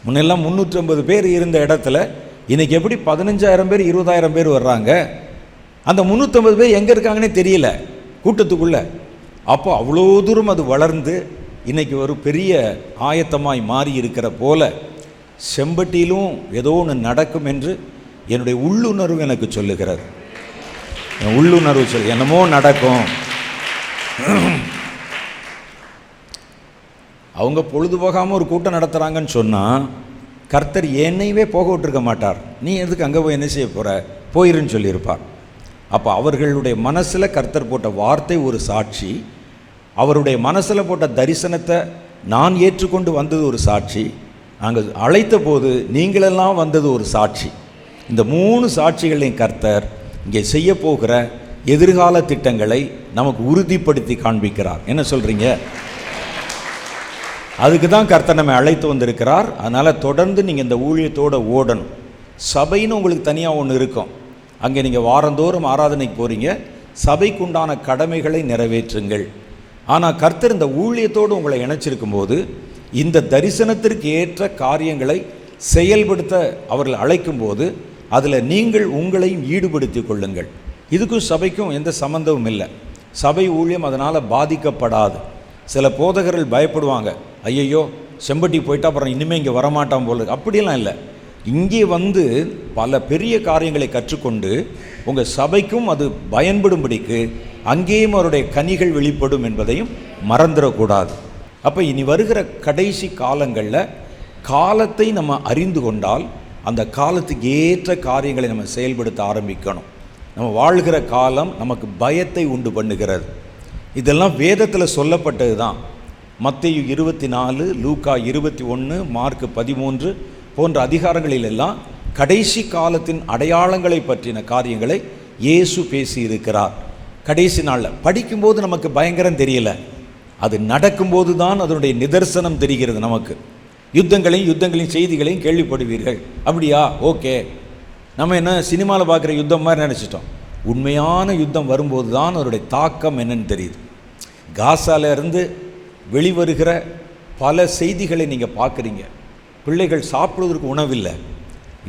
முன்னெல்லாம் 350 பேர் இருந்த இடத்துல இன்றைக்கி எப்படி 15,000 பேர் 20,000 பேர் வர்றாங்க. அந்த 350 பேர் எங்கே இருக்காங்கன்னே தெரியல கூட்டத்துக்குள்ளே. அப்போ அவ்வளோ தூரம் அது வளர்ந்து இன்றைக்கி ஒரு பெரிய ஆயத்தமாய் மாறி இருக்கிற போல செம்பட்டியிலும் ஏதோ ஒன்று நடக்கும் என்று என்னுடைய உள்ளுணர்வு எனக்கு சொல்லுகிறது. என் உள்ளுணர்வு சொல்லு, என்னமோ நடக்கும். அவங்க பொழுதுபோகாமல் ஒரு கூட்டம் நடத்துகிறாங்கன்னு சொன்னால் கர்த்தர் என்னையவே போக விட்டுருக்க மாட்டார். நீ எதுக்கு அங்கே போய் என்ன செய்ய போகிற, போயிருன்னு சொல்லியிருப்பார். அப்போ அவர்களுடைய மனசில் கர்த்தர் போட்ட வார்த்தை ஒரு சாட்சி, அவருடைய மனசில் போட்ட தரிசனத்தை நான் ஏற்றுக்கொண்டு வந்தது ஒரு சாட்சி, நாங்கள் அழைத்த போது நீங்களெல்லாம் வந்தது ஒரு சாட்சி. இந்த 3 சாட்சிகளையும் கர்த்தர் இங்கே செய்ய போகிற எதிர்கால திட்டங்களை நமக்கு உறுதிப்படுத்தி காண்பிக்கிறார். என்ன சொல்கிறீங்க? அதுக்கு தான் கர்த்தர் நம்மை அழைத்து வந்திருக்கிறார். அதனால் தொடர்ந்து நீங்கள் இந்த ஊழியத்தோடு ஓடணும். சபைன்னு உங்களுக்கு தனியாக ஒன்று இருக்கும். அங்கே நீங்கள் வாரந்தோறும் ஆராதனைக்கு போகிறீங்க, சபைக்குண்டான கடமைகளை நிறைவேற்றுங்கள். ஆனால் கர்த்தர் இந்த ஊழியத்தோடு உங்களை இணைச்சிருக்கும் போது இந்த தரிசனத்திற்கு ஏற்ற காரியங்களை செயல்படுத்த அவர்கள் அழைக்கும் போது அதில் நீங்கள் உங்களையும் ஈடுபடுத்தி கொள்ளுங்கள். இதுக்கும் சபைக்கும் எந்த சம்பந்தமும் இல்லை. சபை ஊழியம் அதனால் பாதிக்கப்படாது. சில போதகர்கள் பயப்படுவாங்க, ஐயையோ செம்பட்டி போயிட்டா அப்புறம் இனிமேல் இங்கே வரமாட்டான் போல, அப்படியெல்லாம் இல்லை. இங்கே வந்து பல பெரிய காரியங்களை கற்றுக்கொண்டு உங்கள் சபைக்கும் அது பயன்படும்படிக்கு அங்கேயும் அவருடைய கனிகள் வெளிப்படும் என்பதையும் மறந்துடக்கூடாது. அப்போ இனி வருகிற கடைசி காலங்களில் காலத்தை நம்ம அறிந்து கொண்டால் அந்த காலத்துக்கு ஏற்ற காரியங்களை நம்ம செயல்படுத்த ஆரம்பிக்கணும். நம்ம வாழ்கிற காலம் நமக்கு பயத்தை உண்டு பண்ணுகிறது. இதெல்லாம் வேதத்தில் சொல்லப்பட்டது தான். மத்தேயு 24, லூக்கா 21, மார்க் 13 போன்ற அதிகாரங்களிலெல்லாம் கடைசி காலத்தின் அடையாளங்களை பற்றின காரியங்களை இயேசு பேசியிருக்கிறார். கடைசி நாளில் படிக்கும்போது நமக்கு பயங்கரம் தெரியல, அது நடக்கும்போது தான் அதனுடைய நிதர்சனம் தெரிகிறது. நமக்கு யுத்தங்களையும் செய்திகளையும் கேள்விப்படுவீர்கள். அப்படியா? ஓகே, நம்ம என்ன சினிமாவில் பார்க்குற யுத்தம் மாதிரி நினச்சிட்டோம். உண்மையான யுத்தம் வரும்போது தான் அதனுடைய தாக்கம் என்னன்னு தெரியுது. காசாலேருந்து வெளிவருகிற பல செய்திகளை நீங்கள் பார்க்குறீங்க. பிள்ளைகள் சாப்பிடுவதற்கு உணவில்லை,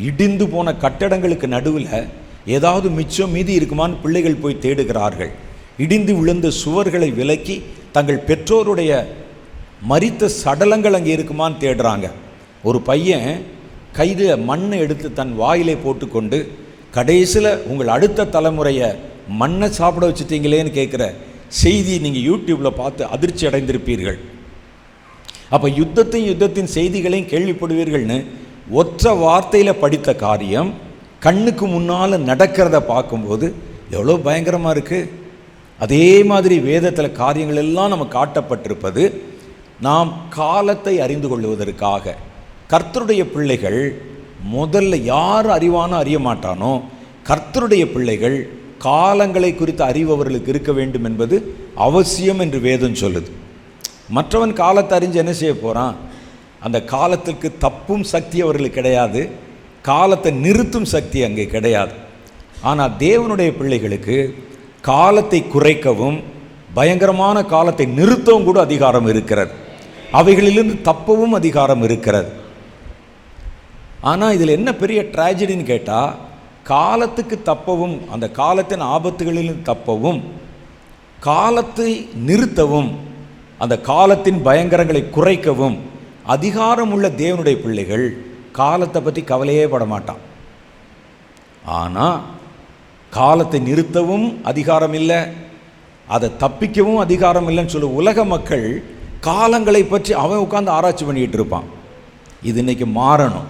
இடிந்து போன கட்டடங்களுக்கு நடுவில் ஏதாவது மிச்சம் மீதி இருக்குமான்னு பிள்ளைகள் போய் தேடுகிறார்கள். இடிந்து விழுந்த சுவர்களை விலக்கி தங்கள் பெற்றோருடைய மரித்த சடலங்கள் அங்கே இருக்குமான்னு தேடுறாங்க. ஒரு பையன் கையில் மண்ணை எடுத்து தன் வாயிலே போட்டுக்கொண்டு கடைசியில் உங்கள் அடுத்த தலைமுறையை மண்ணை சாப்பிட வச்சுட்டீங்களேன்னு கேட்குற செய்தி நீங்கள் யூடியூப்பில் பார்த்து அதிர்ச்சி அடைந்திருப்பீர்கள். அப்போ யுத்தத்தின் செய்திகளையும் கேள்விப்படுவீர்கள்னு ஒற்றை வார்த்தையில் படித்த காரியம் கண்ணுக்கு முன்னால் நடக்கிறத பார்க்கும்போது எவ்வளோ பயங்கரமாக இருக்குது. அதே மாதிரி வேதத்தில் காரியங்கள் எல்லாம் நம்ம காட்டப்பட்டிருப்பது நாம் காலத்தை அறிந்து கொள்வதற்காக. கர்த்தருடைய பிள்ளைகள் முதல்ல யார் அறிவானோ அறிய மாட்டானோ, கர்த்தருடைய பிள்ளைகள் காலங்களை குறித்து அறிவவர்களுக்கு இருக்க வேண்டும் என்பது அவசியம் என்று வேதம் சொல்லுது. மற்றவன் காலத்தை அறிஞ்சு என்ன செய்ய போகிறான்? அந்த காலத்திற்கு தப்பும் சக்தி அவர்களுக்கு கிடையாது, காலத்தை நிறுத்தும் சக்தி அங்கே கிடையாது. ஆனால் தேவனுடைய பிள்ளைகளுக்கு காலத்தை குறைக்கவும் பயங்கரமான காலத்தை நிறுத்தவும் கூட அதிகாரம் இருக்கிறது. அவைகளிலிருந்து தப்பவும் அதிகாரம் இருக்கிறது. ஆனால் இதில் என்ன பெரிய ட்ராஜடின்னு கேட்டால், காலத்துக்கு தப்பவும் அந்த காலத்தின் ஆபத்துகளிலும் தப்பவும் காலத்தை நிறுத்தவும் அந்த காலத்தின் பயங்கரங்களை குறைக்கவும் அதிகாரம் உள்ள தேவனுடைய பிள்ளைகள் காலத்தை பற்றி கவலையே பட மாட்டான். ஆனால் காலத்தை நிறுத்தவும் அதிகாரம் இல்லை, அதை தப்பிக்கவும் அதிகாரம் இல்லைன்னு சொல்ல உலக மக்கள் காலங்களை பற்றி அவன் உட்கார்ந்து ஆராய்ச்சி பண்ணிக்கிட்டு இருப்பான். இது இன்னைக்கு மாறணும்.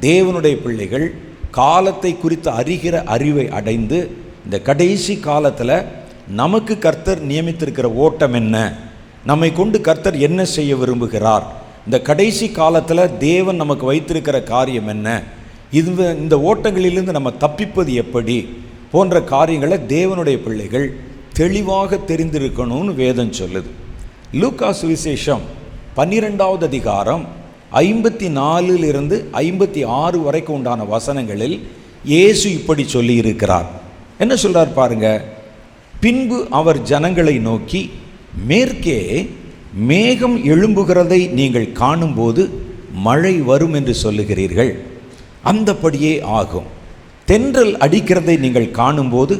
தேவனுடைய பிள்ளைகள் காலத்தை குறித்து அறிகிற அறிவை அடைந்து இந்த கடைசி காலத்தில் நமக்கு கர்த்தர் நியமித்திருக்கிற ஓட்டம் என்ன, நம்மை கொண்டு கர்த்தர் என்ன செய்ய விரும்புகிறார், இந்த கடைசி காலத்தில் தேவன் நமக்கு வைத்திருக்கிற காரியம் என்ன, இந்த ஓட்டங்களிலிருந்து நம்ம தப்பிப்பது எப்படி போன்ற காரியங்களை தேவனுடைய பிள்ளைகள் தெளிவாக தெரிந்திருக்கணும்னு வேதம் சொல்லுது. லூக்கா சுவிசேஷம் 12வது அதிகாரம் 54 56 வரைக்கும் உண்டான வசனங்களில் இயேசு இப்படி சொல்லி இருக்கிறார். என்ன சொல்றார் பாருங்க. பின்பு அவர் ஜனங்களை நோக்கி, மேற்கே மேகம் எழும்புகிறதை நீங்கள் காணும்போது மழை வரும் என்று சொல்லுகிறீர்கள், அந்தபடியே ஆகும். தென்றல் அடிக்கிறதை நீங்கள் காணும்போது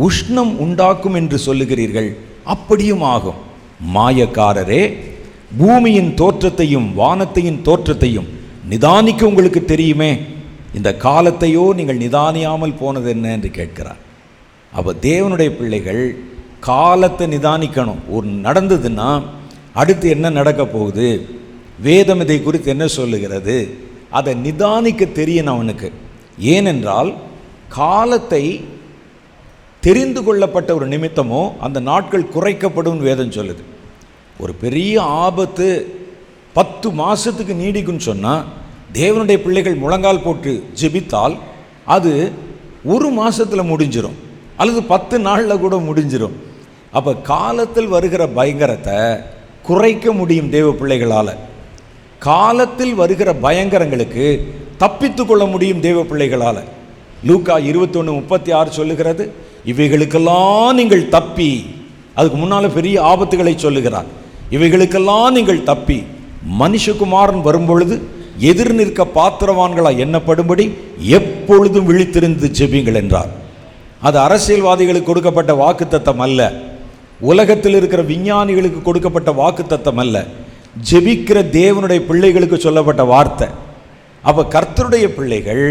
உஷ்ணம் உண்டாக்கும் என்று சொல்லுகிறீர்கள், அப்படியும் ஆகும். மாயக்காரரே, பூமியின் தோற்றத்தையும் வானத்தையும் தோற்றத்தையும் நிதானிக்க உங்களுக்கு தெரியுமே, இந்த காலத்தையோ நீங்கள் நிதானியாமல் போனது என்ன என்று கேட்கிறார். அப்போ தேவனுடைய பிள்ளைகள் காலத்தை நிதானிக்கணும். ஒரு நடந்ததுன்னா அடுத்து என்ன நடக்க போகுது, வேதம் இதை குறித்து என்ன சொல்லுகிறது, அதை நிதானிக்க தெரியணும் அவனுக்கு. ஏனென்றால் காலத்தை தெரிந்து கொள்ளப்பட்ட ஒரு நிமித்தமோ அந்த நாட்கள் குறைக்கப்படும் வேதம் சொல்லுது. ஒரு பெரிய ஆபத்து 10 மாதத்துக்கு நீடிக்குன்னு சொன்னால் தேவனுடைய பிள்ளைகள் முழங்கால் போட்டு ஜெபித்தால் அது 1 மாதத்தில் முடிஞ்சிடும், அல்லது 10 நாளில் கூட முடிஞ்சிடும். அப்போ காலத்தில் வருகிற பயங்கரத்தை குறைக்க முடியும் தேவ பிள்ளைகளால். காலத்தில் வருகிற பயங்கரங்களுக்கு தப்பித்து கொள்ள முடியும் தேவ பிள்ளைகளால். லூக்கா 21:36 சொல்லுகிறது, இவைகளுக்கெல்லாம் நீங்கள் தப்பி, அதுக்கு முன்னால் பெரிய ஆபத்துகளை சொல்லுகிறார், இவைகளுக்கெல்லாம் நீங்கள் தப்பி மனுஷகுமாரன் வரும்பொழுது எதிர் நிற்க பாத்திரவான்களாக எண்ணப்படும்படி எப்பொழுதும் விழித்திருந்து ஜெபிங்கள் என்றார். அது அரசியல்வாதிகளுக்கு கொடுக்கப்பட்ட வாக்குத்தத்தம் அல்ல, உலகத்தில் இருக்கிற விஞ்ஞானிகளுக்கு கொடுக்கப்பட்ட வாக்குத்தத்தம் அல்ல, ஜெபிக்கிற தேவனுடைய பிள்ளைகளுக்கு சொல்லப்பட்ட வார்த்தை. அப்போ கர்த்தருடைய பிள்ளைகள்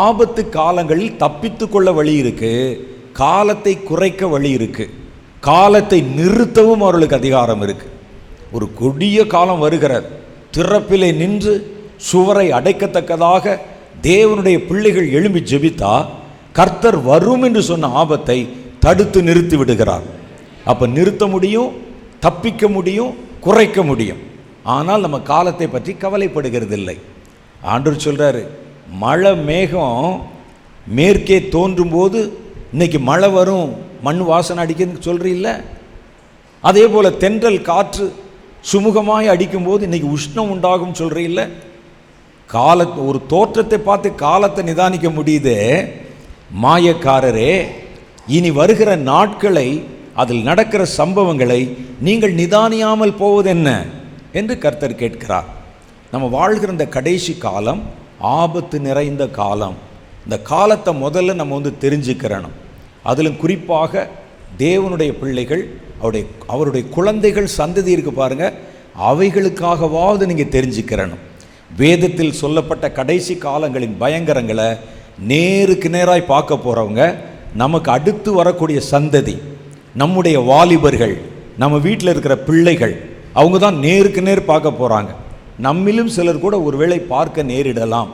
ஆபத்து காலங்களில் தப்பித்து கொள்ள வழி இருக்கு, காலத்தை குறைக்க வழி இருக்கு, காலத்தை நிறுத்தவும் அவர்களுக்கு அதிகாரம் இருக்கு. ஒரு கொடிய காலம் வருகிறது, திறப்பிலே நின்று சுவரை அடைக்கத்தக்கதாக தேவனுடைய பிள்ளைகள் எழும்பி ஜெபித்தா கர்த்தர் வரும் என்று சொன்ன ஆபத்தை தடுத்து நிறுத்தி விடுகிறார். அப்போ நிறுத்த முடியும், தப்பிக்க முடியும், குறைக்க முடியும். ஆனால் நம்ம காலத்தை பற்றி கவலைப்படுகிறது இல்லை. ஆண்டவர் சொல்றாரு, மழை மேகம் மேற்கே தோன்றும் போது இன்னைக்கு மழை வரும், மண் வாசனை அடிக்கிறதுன்னு சொல்றீல்ல, அதே போல தென்றல் காற்று சுமூகமாய் அடிக்கும்போது இன்னைக்கு உஷ்ணம் உண்டாகும் சொல்றீல்ல. ஒரு தோற்றத்தை பார்த்து காலத்தை நிதானிக்க முடியுதே. மாயக்காரரே, இனி வருகிற நாட்களை, அதில் நடக்கிற சம்பவங்களை நீங்கள் நிதானியாமல் போவது என்ன என்று கர்த்தர் கேட்கிறார். நம்ம வாழ்கிற இந்த கடைசி காலம் ஆபத்து நிறைந்த காலம். இந்த காலத்தை முதல்ல நம்ம தெரிஞ்சுக்கிறணும். அதிலும் குறிப்பாக தேவனுடைய பிள்ளைகள், அவருடைய குழந்தைகள் சந்ததி இருக்கு பாருங்க, அவைகளுக்காகவாவது நீங்கள் தெரிஞ்சுக்கிறணும். வேதத்தில் சொல்லப்பட்ட கடைசி காலங்களின் பயங்கரங்களை நேருக்கு நேராய் பார்க்க போகிறவங்க நமக்கு அடுத்து வரக்கூடிய சந்ததி, நம்முடைய வாலிபர்கள், நம்ம வீட்டில் இருக்கிற பிள்ளைகள், அவங்க தான் நேருக்கு நேர் பார்க்க போகிறாங்க. நம்மிலும் சிலர் கூட ஒருவேளை பார்க்க நேரிடலாம்.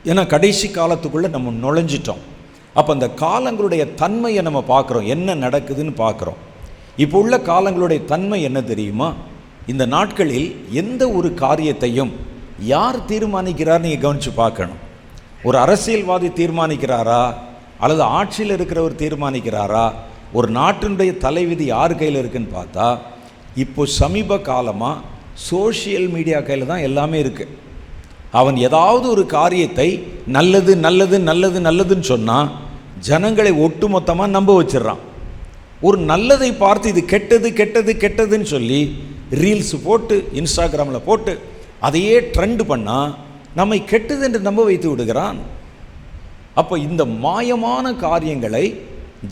ஏன்னா கடைசி காலத்துக்குள்ளே நம்ம நுழைஞ்சிட்டோம். அப்போ அந்த காலங்களுடைய தன்மையை நம்ம பார்க்குறோம், என்ன நடக்குதுன்னு பார்க்குறோம். இப்போ உள்ள காலங்களுடைய தன்மை என்ன தெரியுமா? இந்த நாட்களில் எந்த ஒரு காரியத்தையும் யார் தீர்மானிக்கிறார் நீங்கள் கவனித்து பார்க்கணும். ஒரு அரசியல்வாதி தீர்மானிக்கிறாரா, அல்லது ஆட்சியில் இருக்கிறவர் தீர்மானிக்கிறாரா, ஒரு நாட்டினுடைய தலைவிதி யார் கையில் இருக்குன்னு பார்த்தா இப்போ சமீப காலமாக சோஷியல் மீடியா கையில் தான் எல்லாமே இருக்குது. அவன் ஏதாவது ஒரு காரியத்தை நல்லது நல்லது நல்லது நல்லதுன்னு சொன்னால் ஜனங்களை ஒட்டுமொத்தமாக நம்ப வச்சிடறான். ஒரு நல்லதை பார்த்து இது கெட்டது கெட்டது கெட்டதுன்னு சொல்லி ரீல்ஸ் போட்டு இன்ஸ்டாகிராமில் போட்டு அதையே ட்ரெண்ட் பண்ணால் நம்மை கெட்டது என்று நம்ப வைத்து விடுகிறான். அப்போ இந்த மாயமான காரியங்களை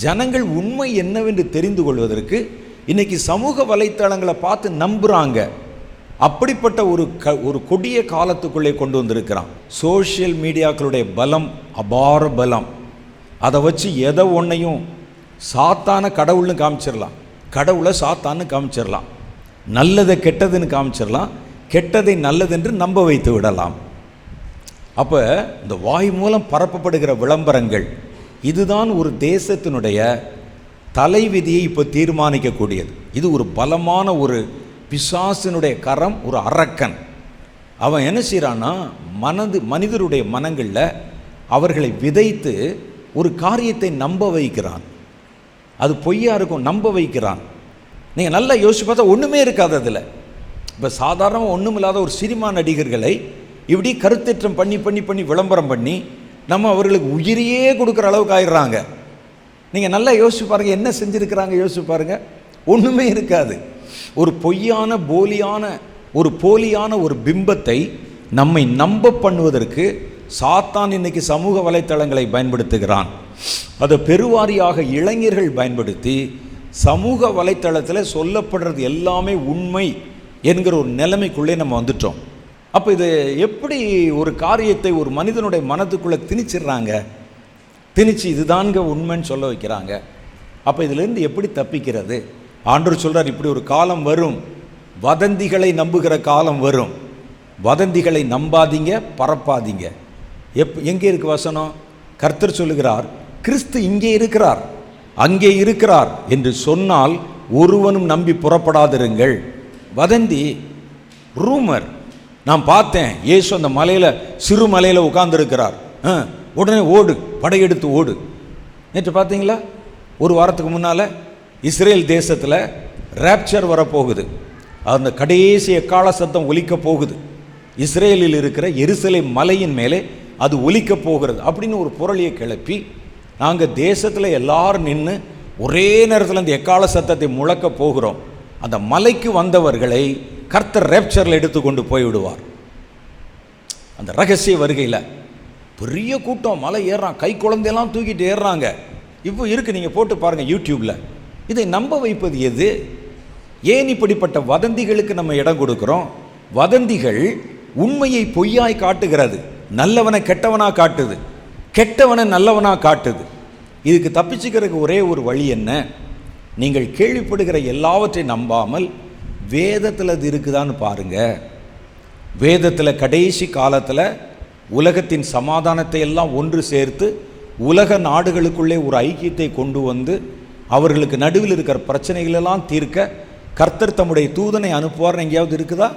ஜனங்கள் உண்மை என்னவென்று தெரிந்து கொள்வதற்கு இன்னைக்கு சமூக வலைத்தளங்களை பார்த்து நம்புகிறாங்க. அப்படிப்பட்ட ஒரு கொடிய காலத்துக்குள்ளே கொண்டு வந்திருக்கிறான். சோஷியல் மீடியாக்களுடைய பலம் அபார பலம். அதை வச்சு எதை ஒன்றையும் சாத்தான கடவுள்னு காமிச்சிடலாம், கடவுளை சாத்தான்னு காமிச்சிடலாம், நல்லதை கெட்டதுன்னு காமிச்சிடலாம், கெட்டதை நல்லதென்று நம்ப வைத்து விடலாம். அப்போ இந்த வாய் மூலம் பரப்பப்படுகிற விளம்பரங்கள் இதுதான் ஒரு தேசத்தினுடைய தலைவிதியை இப்போ தீர்மானிக்கக்கூடியது. இது ஒரு பலமான ஒரு பிசாசினுடைய கரம், ஒரு அரக்கன். அவன் என்ன செய்கிறான்னா, மனிதருடைய மனங்களில் அவர்களை விதைத்து ஒரு காரியத்தை நம்ப வைக்கிறான். அது பொய்யா இருக்கும், நம்ப வைக்கிறான். நீங்கள் நல்லா யோசிச்சு பார்த்தா ஒன்றுமே இருக்காது அதில். இப்போ சாதாரணமாக ஒன்றுமில்லாத ஒரு சினிமா நடிகர்களை இப்படி கருத்தேற்றம் பண்ணி பண்ணி பண்ணி விளம்பரம் பண்ணி நம்ம அவர்களுக்கு உயிரையே கொடுக்குற அளவுக்கு ஆயிடுறாங்க. நீங்கள் நல்லா யோசிச்சு பாருங்கள், என்ன செஞ்சுருக்கிறாங்க யோசிச்சு பாருங்கள். ஒன்றுமே இருக்காது. ஒரு பொய்யான போலியான ஒரு பிம்பத்தை நம்மை நம்ப பண்ணுவதற்கு சாத்தான் இன்னைக்கு சமூக வலைத்தளங்களை பயன்படுத்துகிறான். அதை பெருவாரியாக இளைஞர்கள் பயன்படுத்தி சமூக வலைத்தளத்தில் சொல்லப்படுறது எல்லாமே உண்மை என்கிற ஒரு நிலைமைக்குள்ளே நம்ம வந்துட்டோம். அப்போ இது எப்படி ஒரு காரியத்தை ஒரு மனிதனுடைய மனதுக்குள்ளே திணிச்சிடுறாங்க, திணிச்சு இதுதான்ங்க உண்மைன்னு சொல்ல வைக்கிறாங்க. அப்போ இதிலேருந்து எப்படி தப்பிக்கிறது? ஆண்டவர் சொல்கிறார், இப்படி ஒரு காலம் வரும், வதந்திகளை நம்புகிற காலம் வரும். வதந்திகளை நம்பாதீங்க, பரப்பாதீங்க. எங்கே இருக்கு வசனம்? கர்த்தர் சொல்லுகிறார், கிறிஸ்து இங்கே இருக்கிறார், அங்கே இருக்கிறார் என்று சொன்னால் ஒருவனும் நம்பி புறப்படாதிருங்கள். வதந்தி, ரூமர். நான் பார்த்தேன், இயேசு அந்த மலையில், சிறு மலையில் உட்கார்ந்துருக்கிறார், உடனே ஓடு, படையெடுத்து ஓடு. நேற்று பார்த்தீங்களா? ஒரு வாரத்துக்கு முன்னால் இஸ்ரேல் தேசத்தில் ரேப்சர் வரப்போகுது. அந்த கடைசி எக்கால சத்தம் ஒலிக்க போகுது. இஸ்ரேலில் இருக்கிற எருசலேம் மலையின் மேலே அது ஒலிக்க போகிறது அப்படின்னு ஒரு புரளியை கிளப்பி நாங்கள் தேசத்தில் எல்லாரும் நின்று ஒரே நேரத்தில் அந்த எக்கால சத்தத்தை முழக்க போகிறோம். அந்த மலைக்கு வந்தவர்களை கர்த்தர் ரேப்சரில் எடுத்து கொண்டு போய்விடுவார். அந்த ரகசிய வருகையில் பெரிய கூட்டம் மலை ஏறுறான், கை குழந்தையெல்லாம் தூக்கிட்டு ஏறுறாங்க. இப்போ இருக்குது, நீங்கள் போட்டு பாருங்கள் யூடியூப்பில். இதை நம்ப வைப்பது எது? ஏன் இப்படிப்பட்ட வதந்திகளுக்கு நம்ம இடம் கொடுக்கிறோம்? வதந்திகள் உண்மையை பொய்யாய் காட்டுகிறது, நல்லவனை கெட்டவனா காட்டுது, கெட்டவனை நல்லவனா காட்டுது. இதுக்கு தப்பிச்சுக்கிறதுக்கு ஒரே ஒரு வழி என்ன? நீங்கள் கேள்விப்படுகிற எல்லாவற்றையும் நம்பாமல் வேதத்தில் அது இருக்குதான்னு பாருங்க. வேதத்தில் கடைசி காலத்தில் உலகத்தின் சமாதானத்தை எல்லாம் ஒன்று சேர்த்து உலக நாடுகளுக்குள்ளே ஒரு ஐக்கியத்தை கொண்டு வந்து அவர்களுக்கு நடுவில் இருக்கிற பிரச்சனைகளெல்லாம் தீர்க்க கர்த்தர் தம்முடைய தூதனை அனுப்புவார் எங்கேயாவது இருக்குதா?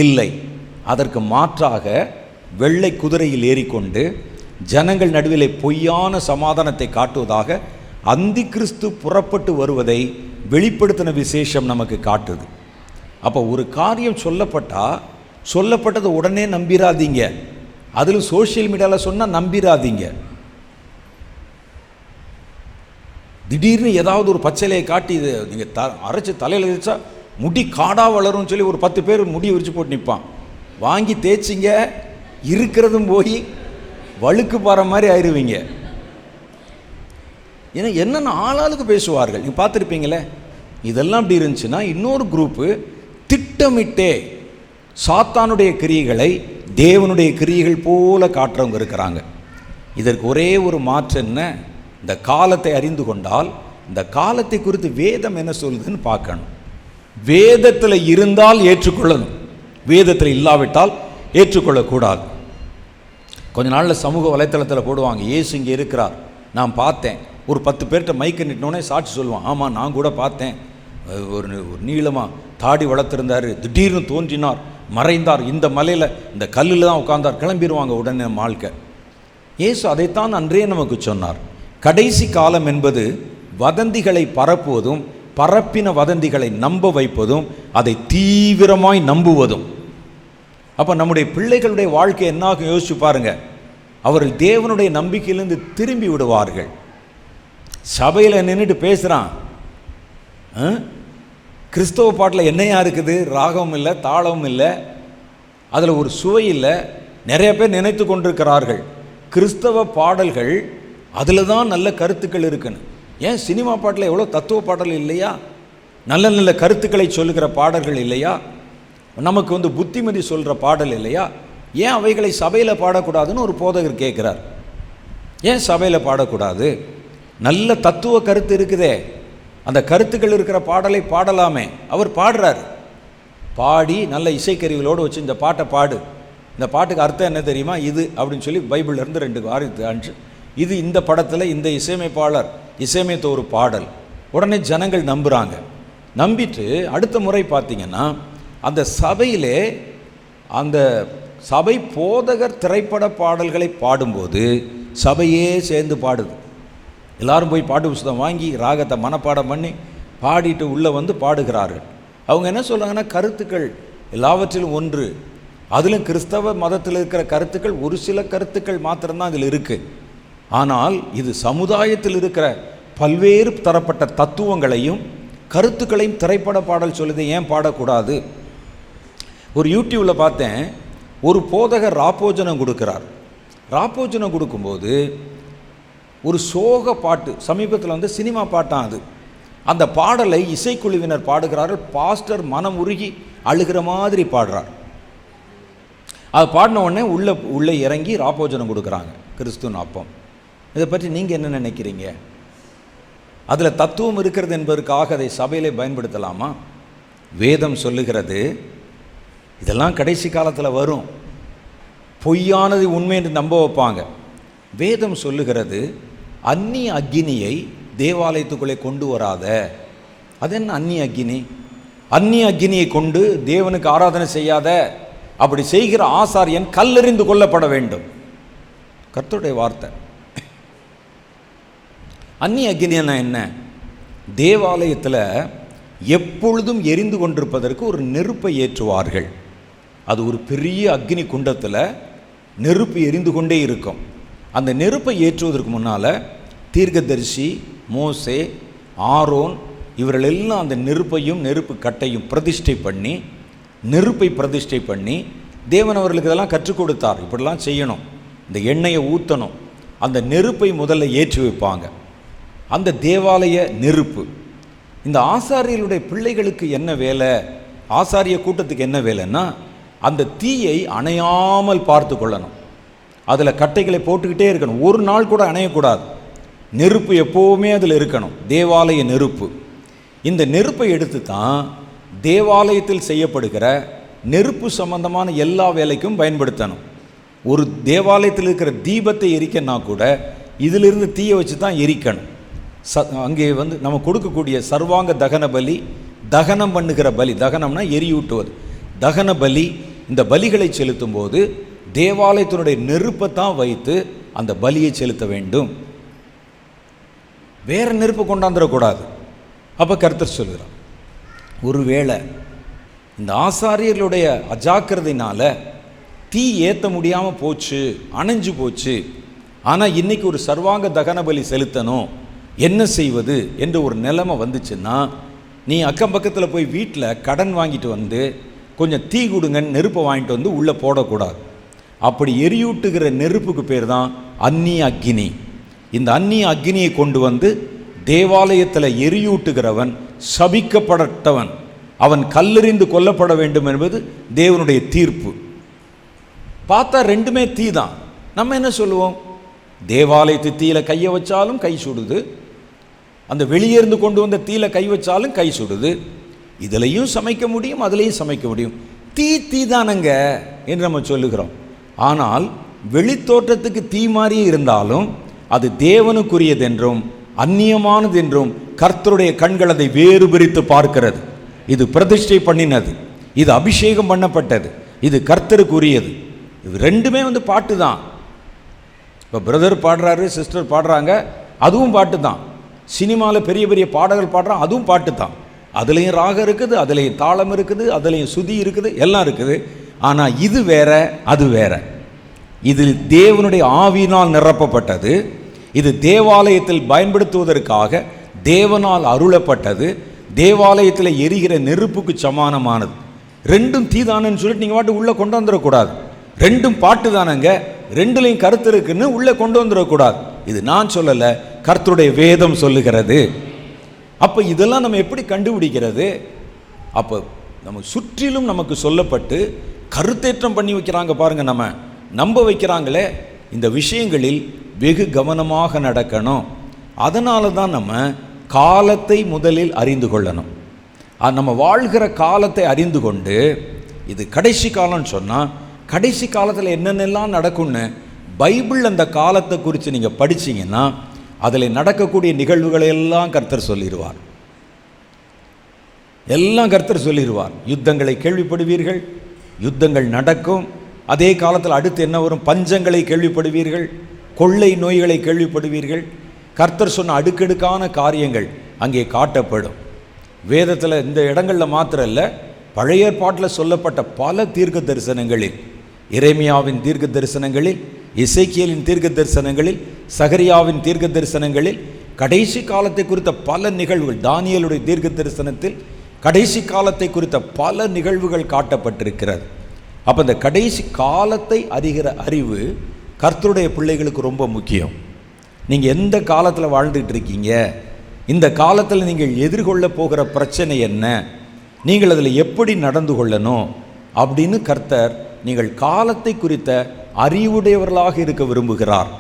இல்லை. அதற்கு மாற்றாக வெள்ளை குதிரையில் ஏறிக்கொண்டு ஜனங்கள் நடுவிலே பொய்யான சமாதானத்தை காட்டுவதாக அந்தி கிறிஸ்து புறப்பட்டு வருவதை வெளிப்படுத்தின விசேஷம் நமக்கு காட்டுது. அப்போ ஒரு காரியம் சொல்லப்பட்டதை உடனே நம்பிராதீங்க. அதில் சோஷியல் மீடியாவில் சொன்னால் நம்பிராதீங்க. திடீர்னு ஏதாவது ஒரு பச்சைலையை காட்டி இது நீங்கள் அரைச்சி தலையில் வச்சா முடி காடாக வளரும்னு சொல்லி ஒரு 10 பேர் முடி விரிச்சு போட்டு நிற்பான். வாங்கி தேய்ச்சிங்க, இருக்கிறதும் போய் வழுக்கு பாற மாதிரி ஆயிடுவீங்க. ஏன்னா என்னென்ன ஆளாளுக்கு பேசுவார்கள், நீங்கள் பார்த்துருப்பீங்களே. இதெல்லாம் அப்படி இருந்துச்சுன்னா இன்னொரு குரூப்பு திட்டமிட்டே சாத்தானுடைய கிரியைகளை தேவனுடைய கிரியைகள் போல காட்டுறவங்க இருக்கிறாங்க. இதற்கு ஒரே ஒரு மாற்று என்ன? இந்த காலத்தை அறிந்து கொண்டால் இந்த காலத்தை குறித்து வேதம் என்ன சொல்லுதுன்னு பார்க்கணும். வேதத்தில் இருந்தால் ஏற்றுக்கொள்ளணும், வேதத்தில் இல்லாவிட்டால் ஏற்றுக்கொள்ளக்கூடாது. கொஞ்ச நாளில் சமூக வலைத்தளத்தில் போடுவாங்க, இயேசு இங்கே இருக்கிறார், நான் பார்த்தேன். ஒரு 10 பேர்கிட்ட மைக்க நிட்டோன்னே சாட்சி சொல்லுவான், ஆமாம் நான் கூட பார்த்தேன், ஒரு நீளமாக தாடி வளர்த்துருந்தார், திடீர்னு தோன்றினார், மறைந்தார், இந்த மலையில் இந்த கல்லில் தான் உட்கார்ந்தார், கிளம்பிடுவாங்க உடனே வாழ்க்கை. இயேசு அதைத்தான் அன்றே நமக்கு சொன்னார். கடைசி காலம் என்பது வதந்திகளை பரப்புவதும் பரப்பின வதந்திகளை நம்ப வைப்பதும் அதை தீவிரமாய் நம்புவதும். அப்போ நம்முடைய பிள்ளைகளுடைய வாழ்க்கை என்னாகும் யோசிச்சு பாருங்க. அவர்கள் தேவனுடைய நம்பிக்கையிலிருந்து திரும்பி விடுவார்கள். சபையில் நின்றுட்டு பேசுகிறான், கிறிஸ்தவ பாட்டில் என்னையா இருக்குது, ராகமும் இல்லை தாளமும் இல்லை, அதில் ஒரு சுவை இல்லை. நிறைய பேர் நினைத்து கொண்டிருக்கிறார்கள் கிறிஸ்தவ பாடல்கள் அதில் தான் நல்ல கருத்துக்கள் இருக்குன்னு. ஏன் சினிமா பாட்டில் எவ்வளோ தத்துவ பாடல் இல்லையா? நல்ல நல்ல கருத்துக்களை சொல்லுகிற பாடல்கள் இல்லையா? நமக்கு புத்திமதி சொல்கிற பாடல் இல்லையா? ஏன் அவைகளை சபையில் பாடக்கூடாதுன்னு ஒரு போதகர் கேட்குறார். ஏன் சபையில் பாடக்கூடாது? நல்ல தத்துவ கருத்து இருக்குதே, அந்த கருத்துக்கள் இருக்கிற பாடலை பாடலாமே. அவர் பாடுறார், பாடி நல்ல இசைக்கருவிகளோடு வச்சு இந்த பாட்டை பாடு, இந்த பாட்டுக்கு அர்த்தம் என்ன தெரியுமா, இது அப்படின்னு சொல்லி பைபிள்லேருந்து 2 வாரத்து அன்று இது இந்த படத்தில் இந்த இசையமைப்பாளர் இசையமைத்த ஒரு பாடல். உடனே ஜனங்கள் நம்புகிறாங்க. நம்பிட்டு அடுத்த முறை பார்த்திங்கன்னா அந்த சபையிலே அந்த சபை போதகர் திரைப்பட பாடல்களை பாடும்போது சபையே சேர்ந்து பாடுது. எல்லாரும் போய் பாட்டு புஸ்தகம் வாங்கி ராகத்தை மனப்பாடம் பண்ணி பாடிட்டு உள்ளே வந்து பாடுகிறார்கள். அவங்க என்ன சொல்கிறாங்கன்னா, கருத்துக்கள் எல்லாவற்றிலும் ஒன்று, அதிலும் கிறிஸ்தவ மதத்தில் இருக்கிற கருத்துக்கள் ஒரு சில கருத்துக்கள் மாத்திரம்தான் அதில் இருக்குது. ஆனால் இது சமுதாயத்தில் இருக்கிற பல்வேறு தரப்பட்ட தத்துவங்களையும் கருத்துக்களையும் திரைப்பட பாடல் சொல்லுது, ஏன் பாடக்கூடாது? ஒரு யூடியூப்பில் பார்த்தேன், ஒரு போதகர் ராப்போஜனம் கொடுக்குறார். ராப்போஜனம் கொடுக்கும்போது ஒரு சோக பாட்டு, சமீபத்தில் சினிமா பாட்டான் அது, அந்த பாடலை இசைக்குழுவினர் பாடுகிறார்கள். பாஸ்டர் மனம் உருகி அழுகிற மாதிரி பாடுறார். அது பாடின உடனே உள்ளே இறங்கி ராப்போஜனம் கொடுக்குறாங்க, கிறிஸ்துவின் அப்பம். இதை பற்றி நீங்கள் என்ன நினைக்கிறீங்க? அதில் தத்துவம் இருக்கிறது என்பதற்காக அதை சபையிலே பயன்படுத்தலாமா? வேதம் சொல்லுகிறது இதெல்லாம் கடைசி காலத்தில் வரும், பொய்யானது உண்மை என்று நம்ப வைப்பாங்க. வேதம் சொல்லுகிறது அந்நிய அக்கினியை தேவாலயத்துக்குள்ளே கொண்டு வராத. அது என்ன அந்நிய அக்கினி? அந்நிய அக்கினியை கொண்டு தேவனுக்கு ஆராதனை செய்யாத. அப்படி செய்கிற ஆசாரியன் கல்லெறிந்து கொல்லப்பட வேண்டும். கர்த்தருடைய வார்த்தை. அந்நிய அக்கினின்னா என்ன? தேவாலயத்தில் எப்பொழுதும் எரிந்து கொண்டிருப்பதற்கு ஒரு நெருப்பை ஏற்றுவார்கள். அது ஒரு பெரிய அக்னி குண்டத்தில் நெருப்பு எரிந்து கொண்டே இருக்கும். அந்த நெருப்பை ஏற்றுவதற்கு முன்னால் தீர்க்கதரிசி மோசே, ஆரோன் இவர்கள் எல்லாம் அந்த நெருப்பையும் நெருப்பு கட்டையும் பிரதிஷ்டை பண்ணி, நெருப்பை பிரதிஷ்டை பண்ணி தேவன் அவர்களுக்கு இதெல்லாம் கற்றுக் கொடுத்தார். இப்படிலாம் செய்யணும், இந்த எண்ணெயை ஊற்றணும். அந்த நெருப்பை முதல்ல ஏற்றி வைப்பாங்க. அந்த தேவாலய நெருப்பு, இந்த ஆசாரியர்களுடைய பிள்ளைகளுக்கு என்ன வேலை, ஆசாரிய கூட்டத்துக்கு என்ன வேலைன்னா, அந்த தீயை அணையாமல் பார்த்து கொள்ளணும். அதில் கட்டைகளை போட்டுக்கிட்டே இருக்கணும். ஒரு நாள் கூட அணையக்கூடாது. நெருப்பு எப்போவுமே அதில் இருக்கணும், தேவாலய நெருப்பு. இந்த நெருப்பை எடுத்து தான் தேவாலயத்தில் செய்யப்படுகிற நெருப்பு சம்பந்தமான எல்லா வேலைக்கும் பயன்படுத்தணும். ஒரு தேவாலயத்தில் இருக்கிற தீபத்தை எரிக்கன்னா கூட இதிலிருந்து தீயை வச்சு தான் எரிக்கணும். அங்கே நம்ம கொடுக்கக்கூடிய சர்வாங்க தகன பலி, தகனம் பண்ணுகிற பலி, தகனம்னா எரியூட்டுவது, தகன பலி, இந்த பலிகளை செலுத்தும் போது தேவாலயத்தினுடைய நெருப்பை தான் வைத்து அந்த பலியை செலுத்த வேண்டும். வேற நெருப்பு கொண்டாந்துடக்கூடாது. அப்போ கர்த்தர் சொல்கிறார், ஒருவேளை இந்த ஆசாரியர்களுடைய அஜாக்கிரதையினால தீ ஏற்ற முடியாமல் போச்சு, அணைஞ்சு போச்சு, ஆனால் இன்றைக்கி ஒரு சர்வாங்க தகன பலி செலுத்தணும், என்ன செய்வது என்று ஒரு நிலைமை வந்துச்சுன்னா, நீ அக்கம் பக்கத்தில் போய் வீட்டில் கடன் வாங்கிட்டு வந்து கொஞ்சம் தீ கொடுங்கன்னு நெருப்பை வாங்கிட்டு வந்து உள்ளே போடக்கூடாது. அப்படி எரியூட்டுகிற நெருப்புக்கு பேர் தான் அந்நிய அக்கினி. இந்த அந்நிய அக்கினியை கொண்டு வந்து தேவாலயத்தில் எரியூட்டுகிறவன் சபிக்கப்படட்டவன், அவன் கல்லெறிந்து கொல்லப்பட வேண்டும் என்பது தேவனுடைய தீர்ப்பு. பார்த்தா ரெண்டுமே தீ தான். நம்ம என்ன சொல்லுவோம், தேவாலயத்து தீயில கையை வச்சாலும் கை சுடுது, அந்த வெளியேருந்து கொண்டு வந்த தீயில கை வச்சாலும் கை சுடுது, இதுலையும் சமைக்க முடியும் அதுலேயும் சமைக்க முடியும், தீ தானங்க என்று நம்ம சொல்லுகிறோம். ஆனால் வெளித்தோற்றத்துக்கு தீ மாதிரியே இருந்தாலும் அது தேவனுக்குரியது என்றும் அந்நியமானது என்றும் கர்த்தருடைய கண்கள் அதை வேறு பிரித்து பார்க்கிறது. இது பிரதிஷ்டை பண்ணினது, இது அபிஷேகம் பண்ணப்பட்டது, இது கர்த்தருக்குரியது. இது ரெண்டுமே பாட்டு தான். இப்போ பிரதர் பாடுறாரு, சிஸ்டர் பாடுறாங்க, அதுவும் பாட்டு தான். சினிமாவில் பெரிய பெரிய பாடல்கள் பாடுறான், அதுவும் பாட்டு தான். அதுலேயும் ராகம் இருக்குது, அதுலேயும் தாளம் இருக்குது, அதுலேயும் சுதி இருக்குது, எல்லாம் இருக்குது. ஆனால் இது வேற, அது வேற. இது தேவனுடைய ஆவியினால் நிரப்பப்பட்டது, இது தேவாலயத்தில் பயன்படுத்துவதற்காக தேவனால் அருளப்பட்டது, தேவாலயத்தில் எரிகிற நெருப்புக்கு சமானமானது. ரெண்டும் தீதானன்னு சொல்லிட்டு நீங்கள் பாட்டு உள்ளே கொண்டு வந்துடக்கூடாது. ரெண்டும் பாட்டு தானங்க, ரெண்டுலையும் கருத்து இருக்குன்னு உள்ளே கொண்டு வந்துடக்கூடாது. இது நான் சொல்லலை, கர்த்தருடைய வேதம் சொல்லுகிறது. அப்போ இதெல்லாம் நம்ம எப்படி கண்டுபிடிக்கிறது? அப்போ நம்ம சுற்றிலும் நமக்கு சொல்லப்பட்டு கருத்தேற்றம் பண்ணி வைக்கிறாங்க பாருங்க, நம்ம நம்ப வைக்கிறாங்களே. இந்த விஷயங்களில் வெகு கவனமாக நடக்கணும். அதனால தான் நம்ம காலத்தை முதலில் அறிந்து கொள்ளணும். நம்ம வாழ்கிற காலத்தை அறிந்து கொண்டு, இது கடைசி காலம்னு சொன்னால் கடைசி காலத்தில் என்னென்னலாம் நடக்கும்னு பைபிள் அந்த காலத்தை குறித்து நீங்கள் படிச்சிங்கன்னா அதில் நடக்கக்கூடிய நிகழ்வுகளை எல்லாம் கர்த்தர் சொல்லிடுவார். எல்லாம் கர்த்தர் சொல்லிடுவார். யுத்தங்களை கேள்விப்படுவீர்கள், யுத்தங்கள் நடக்கும். அதே காலத்தில் அடுத்து என்ன வரும்? பஞ்சங்களை கேள்விப்படுவீர்கள், கொள்ளை நோய்களை கேள்விப்படுவீர்கள். கர்த்தர் சொன்ன அடுக்கடுக்கான காரியங்கள் அங்கே காட்டப்படும். வேதத்தில் இந்த இடங்களில் மாத்திரம் இல்லை, பழைய ஏற்பாட்டில் சொல்லப்பட்ட பல தீர்க்க தரிசனங்களில், எரேமியாவின் தீர்க்க தரிசனங்களில், எசேக்கியேலின் தீர்க்க தரிசனங்களில், சகரியாவின் தீர்க்க தரிசனங்களில் கடைசி காலத்தை குறித்த பல நிகழ்வுகள், தானியேலுடைய தீர்க்க தரிசனத்தில் கடைசி காலத்தை குறித்த பல நிகழ்வுகள் காட்டப்பட்டிருக்கிறது. அப்போ இந்த கடைசி காலத்தை அறிகிற அறிவு கர்த்தருடைய பிள்ளைகளுக்கு ரொம்ப முக்கியம். நீங்கள் எந்த காலத்தில் வாழ்ந்துட்டு இருக்கீங்க, இந்த காலத்தில் நீங்கள் எதிர்கொள்ள போகிற பிரச்சனை என்ன, நீங்கள் அதில் எப்படி நடந்து கொள்ளணும் அப்படின்னு கர்த்தர் நீங்கள் காலத்தை குறித்த அறிவுடையவர்களாக இருக்க விரும்புகிறார்.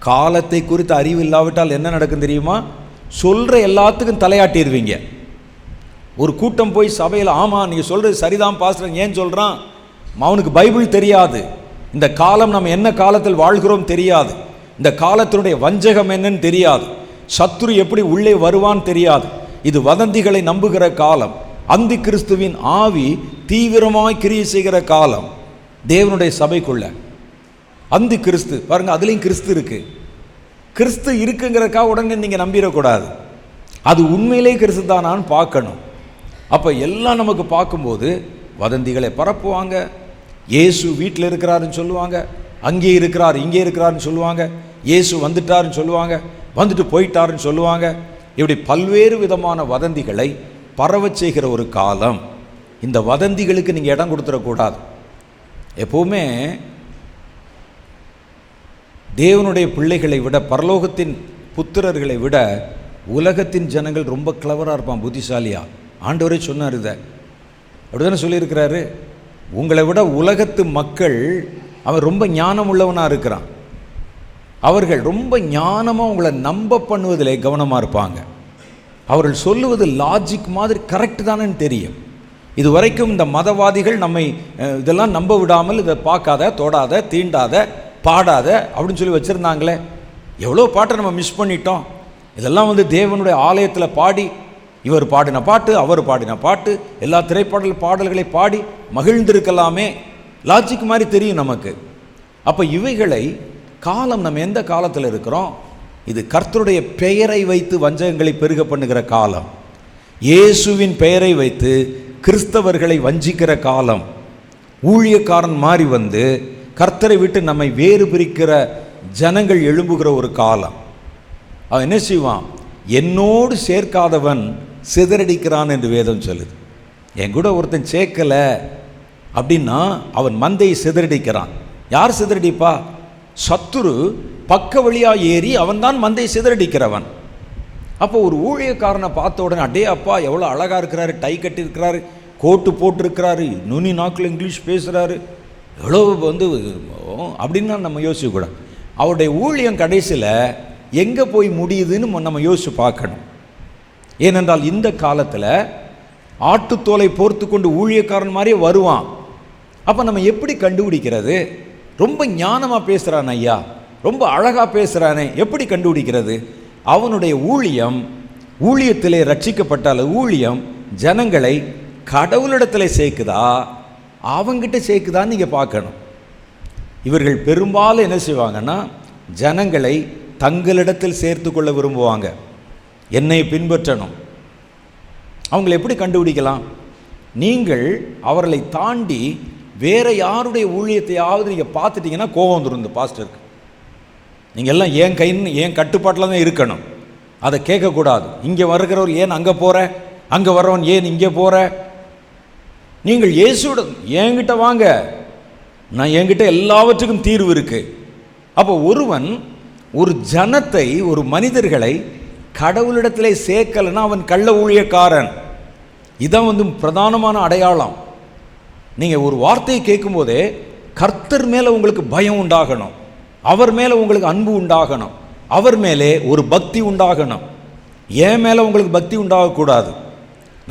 காலத்தை குறித்த அறிவு இல்லாவிட்டால் என்ன நடக்கும் தெரியுமா? சொல்கிற எல்லாத்துக்கும் தலையாட்டிடுவீங்க. ஒரு கூட்டம் போய் சபையில், ஆமாம் நீங்கள் சொல்கிறது சரிதான் பாஸ்டர், ஏன் சொல்கிறான்? அவனுக்கு பைபிள் தெரியாது, இந்த காலம் நம்ம என்ன காலத்தில் வாழ்கிறோம் தெரியாது, இந்த காலத்தினுடைய வஞ்சகம் என்னன்னு தெரியாது, சத்துரு எப்படி உள்ளே வருவான்னு தெரியாது. இது வதந்திகளை நம்புகிற காலம், அந்தி கிறிஸ்துவின் ஆவி தீவிரமாய் கிரியை செய்கிற காலம். தேவனுடைய சபைக்குள்ள அந்தி கிறிஸ்து பாருங்க, அதுலேயும் கிறிஸ்து இருக்கு. கிறிஸ்து இருக்குங்கிறக்காக உடனே நீங்கள் நம்பிடக்கூடாது, அது உண்மையிலே கிறிஸ்து தானான்னு பார்க்கணும். அப்போ எல்லாம் நமக்கு பார்க்கும்போது வதந்திகளை பரப்புவாங்க. இயேசு வீட்டில் இருக்கிறாருன்னு சொல்லுவாங்க, அங்கே இருக்கிறார் இங்கே இருக்கிறாருன்னு சொல்லுவாங்க, இயேசு வந்துட்டாருன்னு சொல்லுவாங்க, வந்துட்டு போயிட்டாருன்னு சொல்லுவாங்க. இப்படி பல்வேறு விதமான வதந்திகளை பரவச் செய்கிற ஒரு காலம். இந்த வதந்திகளுக்கு நீங்கள் இடம் கொடுத்துடக்கூடாது. எப்போவுமே தேவனுடைய பிள்ளைகளை விட, பரலோகத்தின் புத்திரர்களை விட உலகத்தின் ஜனங்கள் ரொம்ப கிளவராக இருப்பான், புத்திசாலியா. ஆண்டவரே சொன்னார் இதை, அப்படிதானே சொல்லியிருக்கிறாரு. உங்களை விட உலகத்து மக்கள் அவன் ரொம்ப ஞானம் உள்ளவனாக இருக்கிறான். அவர்கள் ரொம்ப ஞானமாக உங்களை நம்ப பண்ணுவதில் கவனமாக இருப்பாங்க. அவர்கள் சொல்லுவது லாஜிக் மாதிரி கரெக்டு தானேன்னு தெரியும். இது வரைக்கும் இந்த மதவாதிகள் நம்மை இதெல்லாம் நம்ப விடாமல் இதை பார்க்காத, தொடாத, தீண்டாத, பாடாத அப்படின்னு சொல்லி வச்சுருந்தாங்களே. எவ்வளோ பாட்டை நம்ம மிஸ் பண்ணிட்டோம். இதெல்லாம் தேவனுடைய ஆலயத்தில் பாடி, இவர் பாடின பாட்டு, அவர் பாடின பாட்டு, எல்லா பாடல்களை பாடி மகிழ்ந்திருக்கலாமே. லாஜிக் மாதிரி தெரியும் நமக்கு. அப்போ இவைகளை காலம், நம்ம எந்த காலத்தில் இருக்கிறோம்? இது கர்த்தருடைய பெயரை வைத்து வஞ்சகங்களை பெருக பண்ணுகிற காலம். இயேசுவின் பெயரை வைத்து கிறிஸ்தவர்களை வஞ்சிக்கிற காலம். ஊழியக்காரன் மாறி கர்த்தரை விட்டு நம்மை வேறு பிரிக்கிற ஜனங்கள் எழும்புகிற ஒரு காலம். அவன் என்ன செய்வான்? என்னோடு சேர்க்காதவன் சிதறடிக்கிறான் என்று வேதம் சொல்லுது. என் கூட ஒருத்தன் சேர்க்கலை அப்படின்னா அவன் மந்தையை சிதறடிக்கிறான். யார் சிதறடிப்பா? சத்துரு பக்க வழியாக ஏறி அவன்தான் மந்தையை சிதறடிக்கிறவன். அப்போ ஒரு ஊழியக்காரனை பார்த்த உடனே, அடே அப்பா எவ்வளோ அழகாக இருக்கிறாரு, டை கட்டியிருக்கிறாரு, கோட்டு போட்டிருக்கிறாரு, நுனி நாக்கில் இங்கிலீஷ் பேசுகிறாரு, எவ்வளோ அப்படின்னா நம்ம யோசிக்கக்கூடாது. அவருடைய ஊழியம் கடைசியில் எங்கே போய் முடியுதுன்னு நம்ம யோசித்து பார்க்கணும். ஏனென்றால் இந்த காலத்தில் ஆட்டுத்தோலை போர்த்து கொண்டு ஊழியக்காரன் மாதிரியே வருவான். அப்போ நம்ம எப்படி கண்டுபிடிக்கிறது? ரொம்ப ஞானமாக பேசுகிறான் ஐயா, ரொம்ப அழகாக பேசுகிறானே, எப்படி கண்டுபிடிக்கிறது? அவனுடைய ஊழியத்திலே ரட்சிக்கப்பட்டால் ஊழியம் ஜனங்களை கடவுளிடத்தில் சேர்க்குதா, அவங்கிட்ட சேர்க்குதான்னு நீங்கள் பார்க்கணும். இவர்கள் பெரும்பாலும் என்ன செய்வாங்கன்னா, ஜனங்களை தங்களிடத்தில் சேர்த்து கொள்ள விரும்புவாங்க. என்னை பின்பற்றணும். அவங்களை எப்படி கண்டுபிடிக்கலாம்? நீங்கள் அவர்களை தாண்டி வேற யாருடைய ஊழியத்தையாவது நீங்கள் பார்த்துட்டிங்கன்னா கோபம் வந்துடும் இந்த பாஸ்டருக்கு. நீங்கள் எல்லாம் என் கட்டுப்பாட்டில் தான் இருக்கணும், அதை கேட்கக்கூடாது. இங்கே வருகிறவர் ஏன் அங்கே போகிற, அங்கே வர்றவன் ஏன் இங்கே போகிற? நீங்கள் இயேசுவோட என்கிட்ட வாங்க, நான் என்கிட்ட எல்லாவற்றுக்கும் தீர்வு இருக்குது. அப்போ ஒருவன் ஒரு ஜனத்தை, ஒரு மனிதர்களை கடவுளிடத்திலே சேர்க்கலைன்னா அவன் கள்ள ஊழியக்காரன். இதான் பிரதானமான அடையாளம். நீங்கள் ஒரு வார்த்தையை கேட்கும்போதே கர்த்தர் மேலே உங்களுக்கு பயம் உண்டாகணும், அவர் மேலே உங்களுக்கு அன்பு உண்டாகணும், அவர் மேலே ஒரு பக்தி உண்டாகணும். என் மேலே உங்களுக்கு பக்தி உண்டாகக்கூடாது.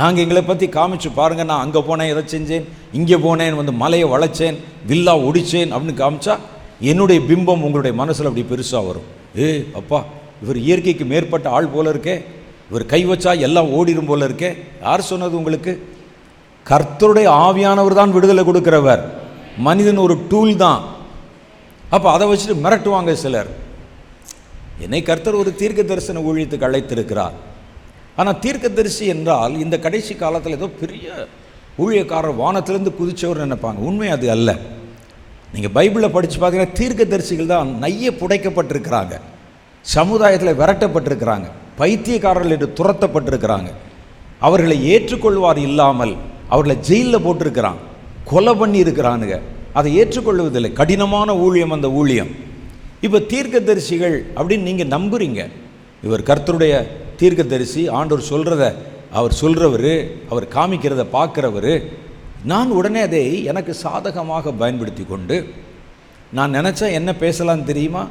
நாங்கள் எங்களை பற்றி காமிச்சு பாருங்கள், நான் அங்கே போனேன், எதை செஞ்சேன், இங்கே போனேன், மலையை வளைச்சேன், வில்லா ஒடிச்சேன் அப்படின்னு காமிச்சா என்னுடைய பிம்பம் உங்களுடைய மனசில் அப்படி பெருசாக வரும். அப்பா இவர் இயற்கைக்கு மேற்பட்ட ஆள் போல இருக்கே, இவர் கை வச்சா எல்லாம் ஓடிடும் போல இருக்கே. யார் சொன்னது உங்களுக்கு? கர்த்தருடைய ஆவியானவர் தான் விடுதலை கொடுக்கிறவர், மனிதன் ஒரு டூல் தான். அப்போ அதை வச்சுட்டு மிரட்டுவாங்க சிலர். என்னை கர்த்தர் ஒரு தீர்க்க தரிசன ஊழியத்துக்கு அழைத்திருக்கிறார். ஆனால் தீர்க்கதரிசி என்றால் இந்த கடைசி காலத்தில் ஏதோ பெரிய ஊழியக்காரர் வானத்திலேருந்து குதிச்சவர் நினைப்பாங்க. உண்மை அது அல்ல. நீங்கள் பைபிளில் படித்து பார்த்தீங்கன்னா தீர்க்கதரிசிகள் தான் நைய புடைக்கப்பட்டிருக்கிறாங்க, சமுதாயத்தில் விரட்டப்பட்டிருக்கிறாங்க, பைத்தியக்காரர்கள் என்று துரத்தப்பட்டிருக்கிறாங்க. அவர்களை ஏற்றுக்கொள்வார் இல்லாமல் அவர்களை ஜெயிலில் போட்டிருக்கிறான், கொலை பண்ணி இருக்கிறானுங்க. அதை ஏற்றுக்கொள்வதில்லை. கடினமான ஊழியம் அந்த ஊழியம். இப்போ தீர்க்கதரிசிகள் அப்படின்னு நீங்கள் நம்புறீங்க. இவர் கர்த்தருடைய தீர்க்கதரிசி, ஆண்டவர் சொல்கிறத அவர் சொல்கிறவர், அவர் காமிக்கிறத பார்க்குறவர். நான் உடனே அதை எனக்கு சாதகமாக பயன்படுத்தி கொண்டு நான் நினச்சா என்ன பேசலான்னு தெரியுமா?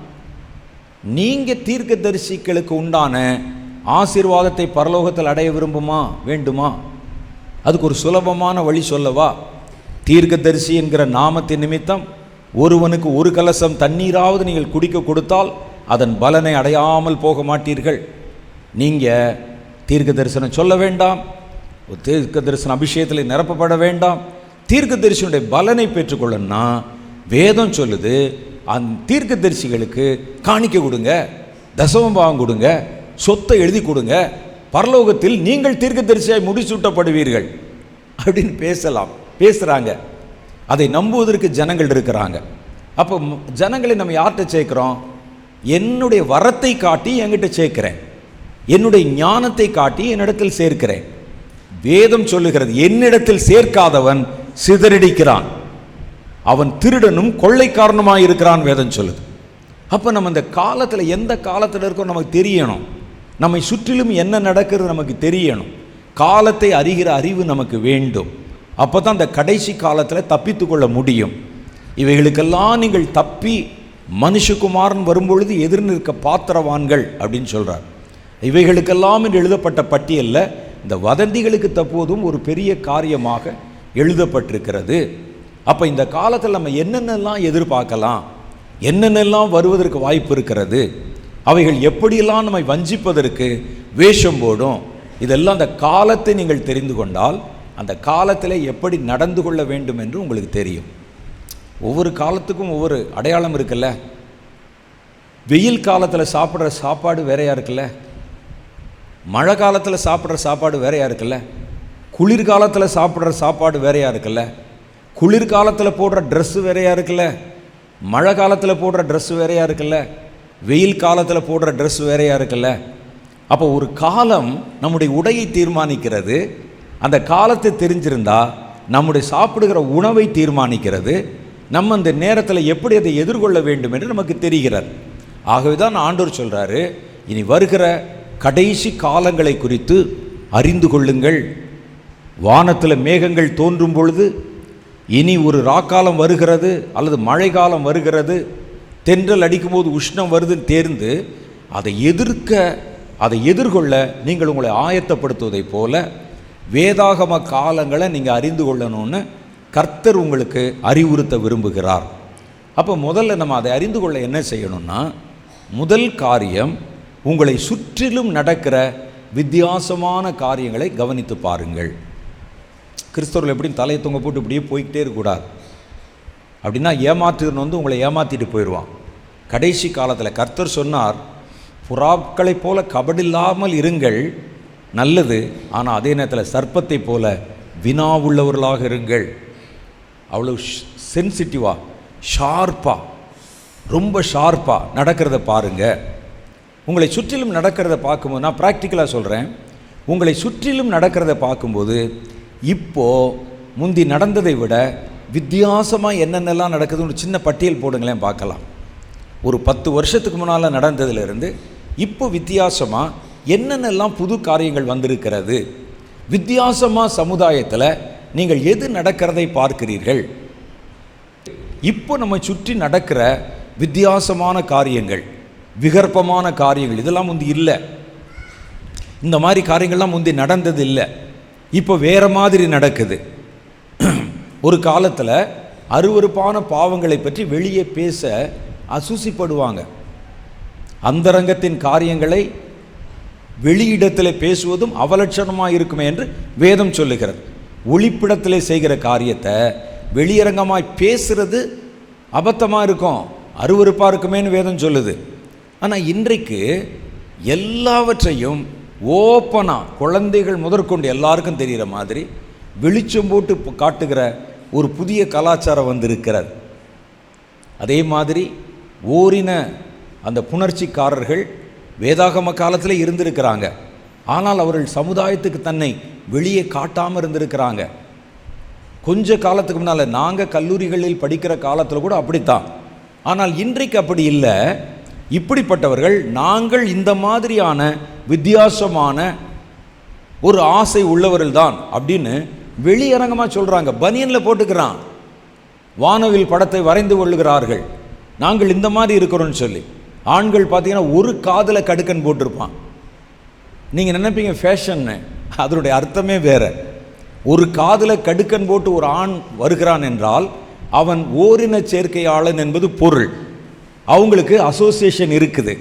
நீங்கள் தீர்க்கதரிசிகளுக்கு உண்டான ஆசீர்வாதத்தை பரலோகத்தில் அடைய வேண்டுமா? அதுக்கு ஒரு சுலபமான வழி சொல்லவா? தீர்க்கதரிசி என்கிற நாமத்தின் நிமித்தம் ஒருவனுக்கு ஒரு கலசம் தண்ணீராவது நீங்கள் குடிக்க கொடுத்தால் அதன் பலனை அடையாமல் போக மாட்டீர்கள். நீங்கள் தீர்க்க தரிசனம் சொல்ல வேண்டாம், தீர்க்க தரிசன அபிஷேகத்தில் நிரப்பப்பட வேண்டாம். தீர்க்க தரிசனுடைய பலனை பெற்றுக்கொள்ளணும்னா வேதம் சொல்லுது, அந்த தீர்க்க தரிசிகளுக்கு காணிக்க கொடுங்க, தசமபாகம் கொடுங்க, சொத்தை எழுதி கொடுங்க, பரலோகத்தில் நீங்கள் தீர்க்க தரிசியாய் முடிசூட்டப்படுவீர்கள் அப்படின்னு பேசுகிறாங்க. அதை நம்புவதற்கு ஜனங்கள் இருக்கிறாங்க. அப்போ ஜனங்களை நம்ம யார்கிட்ட சேர்க்கிறோம்? என்னுடைய வரத்தை காட்டி என்கிட்ட சேர்க்கிறேன், என்னுடைய ஞானத்தை காட்டி என்னிடத்தில் சேர்க்கிறேன். வேதம் சொல்லுகிறது, என்னிடத்தில் சேர்க்காதவன் சிதறடிக்கிறான், அவன் திருடனும் கொள்ளைக்காரனுமாக இருக்கிறான் வேதம் சொல்லுது. அப்போ நம்ம இந்த காலத்தில் எந்த காலத்தில் இருக்கோம் நமக்கு தெரியணும். நம்மை சுற்றிலும் என்ன நடக்கிறது நமக்கு தெரியணும். காலத்தை அறிகிற அறிவு நமக்கு வேண்டும். அப்போ தான் அந்த கடைசி காலத்தில் தப்பித்து கொள்ள முடியும். இவைகளுக்கெல்லாம் நீங்கள் தப்பி மனுஷகுமாரன் வரும்பொழுது எதிர் நிற்க பாத்திரவான்கள் அப்படின்னு சொல்கிறார். இவைகளுக்கெல்லாம் என்று எழுதப்பட்ட பட்டியலில் இந்த வதந்திகளுக்கு தப்புவதும் ஒரு பெரிய காரியமாக எழுதப்பட்டிருக்கிறது. அப்போ இந்த காலத்தில் நம்ம என்னென்னலாம் எதிர்பார்க்கலாம், என்னென்னலாம் வருவதற்கு வாய்ப்பு இருக்கிறது, அவைகள் எப்படியெல்லாம் நம்மை வஞ்சிப்பதற்கு வேஷம் போடும், இதெல்லாம் அந்த காலத்தை நீங்கள் தெரிந்து கொண்டால் அந்த காலத்தில் எப்படி நடந்து கொள்ள வேண்டும் என்று உங்களுக்கு தெரியும். ஒவ்வொரு காலத்துக்கும் ஒவ்வொரு அடையாளம் இருக்குல்ல. வெயில் காலத்தில் சாப்பிட்ற சாப்பாடு வேறையாக இருக்குல்ல, மழை காலத்தில் சாப்பிட்ற சாப்பாடு வேறையாக இருக்குல்ல, குளிர்காலத்தில் சாப்பிட்ற சாப்பாடு வேறையாக இருக்குல்ல, குளிர்காலத்தில் போடுற ட்ரெஸ்ஸு வேறையாக இருக்குல்ல, மழை காலத்தில் போடுற ட்ரெஸ்ஸு வேறையாக இருக்குல்ல, வெயில் காலத்தில் போடுற ட்ரெஸ் வேறையாக இருக்குல்ல. அப்போ ஒரு காலம் நம்முடைய உடையை தீர்மானிக்கிறது. அந்த காலத்தை தெரிஞ்சிருந்தால் நம்முடைய சாப்பிடுகிற உணவை தீர்மானிக்கிறது. நம்ம அந்த நேரத்தில் எப்படி அதை எதிர்கொள்ள வேண்டும் என்று நமக்கு தெரிகிறது. ஆகவே தான் ஆண்டவர் சொல்கிறாரு, இனி வருகிற கடைசி காலங்களை குறித்து அறிந்து கொள்ளுங்கள். வானத்தில் மேகங்கள் தோன்றும் பொழுது இனி ஒரு ராக்காலம் வருகிறது அல்லது மழை காலம் வருகிறது, தென்றல் அடிக்கும்போது உஷ்ணம் வருதுன்னு தேர்ந்து அதை எதிர்கொள்ள நீங்கள் உங்களை ஆயத்தப்படுத்துவதைப் போல வேதாகம காலங்களை நீங்கள் அறிந்து கொள்ளணும்னு கர்த்தர் உங்களுக்கு அறிவுறுத்த விரும்புகிறார். அப்போ முதல்ல நம்ம அதை அறிந்து கொள்ள என்ன செய்யணும்னா, முதல் காரியம் உங்களை சுற்றிலும் நடக்கிற வித்தியாசமான காரியங்களை கவனித்து பாருங்கள். கிறிஸ்தவர்கள் எப்படின்னு தலையை தொங்க போட்டு இப்படியே போய்கிட்டே இருக்கக்கூடாது. அப்படின்னா ஏமாற்றுன்னு உங்களை ஏமாற்றிட்டு போயிடுவான். கடைசி காலத்தில் கர்த்தர் சொன்னார், புறாக்களைப் போல கபடில்லாமல் இருங்கள், நல்லது. ஆனால் அதே நேரத்தில் சர்ப்பத்தை போல வினா உள்ளவர்களாக இருங்கள். அவ்வளோ சென்சிட்டிவாக, ஷார்ப்பாக, ரொம்ப ஷார்ப்பாக நடக்கிறத பாருங்கள். உங்களை சுற்றிலும் நடக்கிறத பார்க்கும்போது, நான் ப்ராக்டிக்கலாக சொல்கிறேன், உங்களை சுற்றிலும் நடக்கிறத பார்க்கும்போது இப்போது முந்தி நடந்ததை விட வித்தியாசமாக என்னென்னலாம் நடக்குதுன்னு சின்ன பட்டியல் போடுங்களேன் பார்க்கலாம். ஒரு 10 வருஷத்துக்கு முன்னால் நடந்ததுலேருந்து இப்போ வித்தியாசமாக என்னென்னலாம் புது காரியங்கள் வந்திருக்கிறது. வித்தியாசமாக சமுதாயத்தில் நீங்கள் எது நடக்கிறதை பார்க்கிறீர்கள். இப்போ நம்ம சுற்றி நடக்கிற வித்தியாசமான காரியங்கள், விகற்பமான காரியங்கள், இதெல்லாம் முந்தி இல்லை. இந்த மாதிரி காரியங்கள்லாம் முந்தி நடந்தது இல்லை. இப்போ வேறு மாதிரி நடக்குது. ஒரு காலத்தில் அருவருப்பான பாவங்களை பற்றி வெளியே பேச அசூசிப்படுவாங்க. அந்தரங்கத்தின் காரியங்களை வெளியிடத்தில் பேசுவதும் அவலட்சணமாக இருக்குமே என்று வேதம் சொல்லுகிறது. ஒளிப்பிடத்தில் செய்கிற காரியத்தை வெளியரங்கமாய் பேசுறது அபத்தமாக இருக்கும், அருவருப்பாக இருக்குமேன்னு வேதம் சொல்லுது. ஆனால் இன்றைக்கு எல்லாவற்றையும் ஓப்பனாக குழந்தைகள் முதற்கொண்டு எல்லாருக்கும் தெரிகிற மாதிரி வெளிச்சம் போட்டு காட்டுகிற ஒரு புதிய கலாச்சாரம் வந்திருக்கிறது. அதே மாதிரி ஓரின அந்த புணர்ச்சிக்காரர்கள் வேதாகம காலத்தில் இருந்திருக்கிறாங்க. ஆனால் அவர்கள் சமுதாயத்துக்கு தன்னை வெளியே காட்டாமல் இருந்திருக்கிறாங்க. கொஞ்ச காலத்துக்கு முன்னால் நாங்கள் கல்லூரிகளில் படிக்கிற காலத்தில் கூட அப்படித்தான். ஆனால் இன்றைக்கு அப்படி இல்லை. இப்படிப்பட்டவர்கள் நாங்கள் இந்த மாதிரியான வித்தியாசமான ஒரு ஆசை உள்ளவர்கள் தான் அப்படின்னு வெளியரங்கமாக சொல்கிறாங்க. பனியனில் போட்டுக்கிறான், வானவில் படத்தை வரைந்து கொள்ளுகிறார்கள், நாங்கள் இந்த மாதிரி இருக்கிறோன்னு சொல்லி. ஆண்கள் பார்த்தீங்கன்னா ஒரு காதில் கடுக்கன் போட்டிருப்பான். நீங்கள் நினைப்பீங்க ஃபேஷன்னு, அதனுடைய அர்த்தமே வேறு. ஒரு காதில் கடுக்கன் போட்டு ஒரு ஆண் வருகிறான் என்றால் அவன் ஓரின சேர்க்கையாளன் என்பது பொருள். அவங்களுக்கு அசோசியேஷன் இருக்குது.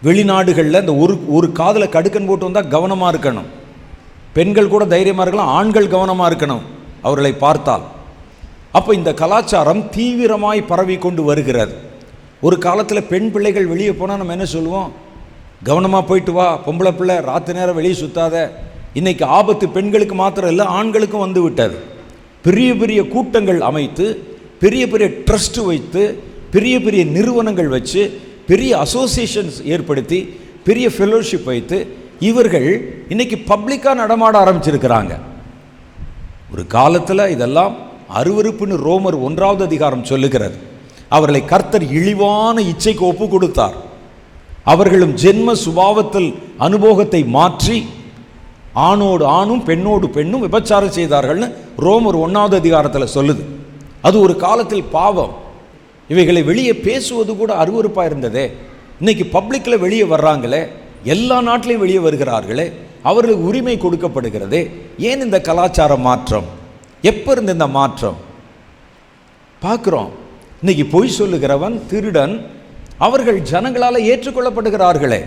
வெளிநாடுகளில் இந்த ஒரு காதில் கடுக்கன் போட்டு வந்தால் கவனமாக இருக்கணும். பெண்கள் கூட தைரியமாக இருக்கலாம், ஆண்கள் கவனமாக இருக்கணும் அவர்களை பார்த்தால். அப்போ இந்த கலாச்சாரம் தீவிரமாய் பரவி கொண்டு வருகிறது. ஒரு காலத்தில் பெண் பிள்ளைகள் வெளியே போனால் நம்ம என்ன சொல்லுவோம், கவனமாக போயிட்டு வா, பொம்பளை பிள்ளை ராத்திரி நேரம் வெளியே சுத்தாத. இன்றைக்கி ஆபத்து பெண்களுக்கு மாத்திரம் இல்லை, ஆண்களுக்கும் வந்து விட்டது. பெரிய பெரிய கூட்டங்கள் அமைத்து, பெரிய பெரிய ட்ரஸ்ட்டு வைத்து, பெரிய பெரிய நிறுவனங்கள் வச்சு, பெரிய அசோசியேஷன்ஸ் ஏற்படுத்தி, பெரிய ஃபெலோஷிப் வைத்து இவர்கள் இன்றைக்கி பப்ளிக்காக நடமாட ஆரம்பிச்சிருக்கிறாங்க. ஒரு காலத்தில் இதெல்லாம் அருவருப்புன்னு ரோமர் 1ஆம் அதிகாரம் சொல்லுகிறது. அவர்களை கர்த்தர் இழிவான இச்சைக்கு ஒப்பு கொடுத்தார். அவர்களும் ஜென்ம சுபாவத்தில் அனுபவத்தை மாற்றி ஆணோடு ஆணும் பெண்ணோடு பெண்ணும் விபச்சாரம் செய்தார்கள்னு ரோமர் 1வது அதிகாரத்தில் சொல்லுது. அது ஒரு காலத்தில் பாவம். இவைகளை வெளியே பேசுவது கூட அருவருப்பாக இருந்ததே. இன்னைக்கு பப்ளிக்கில் வெளியே வர்றாங்களே, எல்லா நாட்டிலையும் வெளியே வருகிறார்களே, அவர்களுக்கு உரிமை கொடுக்கப்படுகிறதே. ஏன் இந்த கலாச்சார மாற்றம்? எப்போ இருந்து இந்த மாற்றம் பார்க்குறோம்? இன்னைக்கு பொய் சொல்லுகிறவன், திருடன், அவர்கள் ஜனங்களால் ஏற்றுக்கொள்ளப்படுகிறார்களே.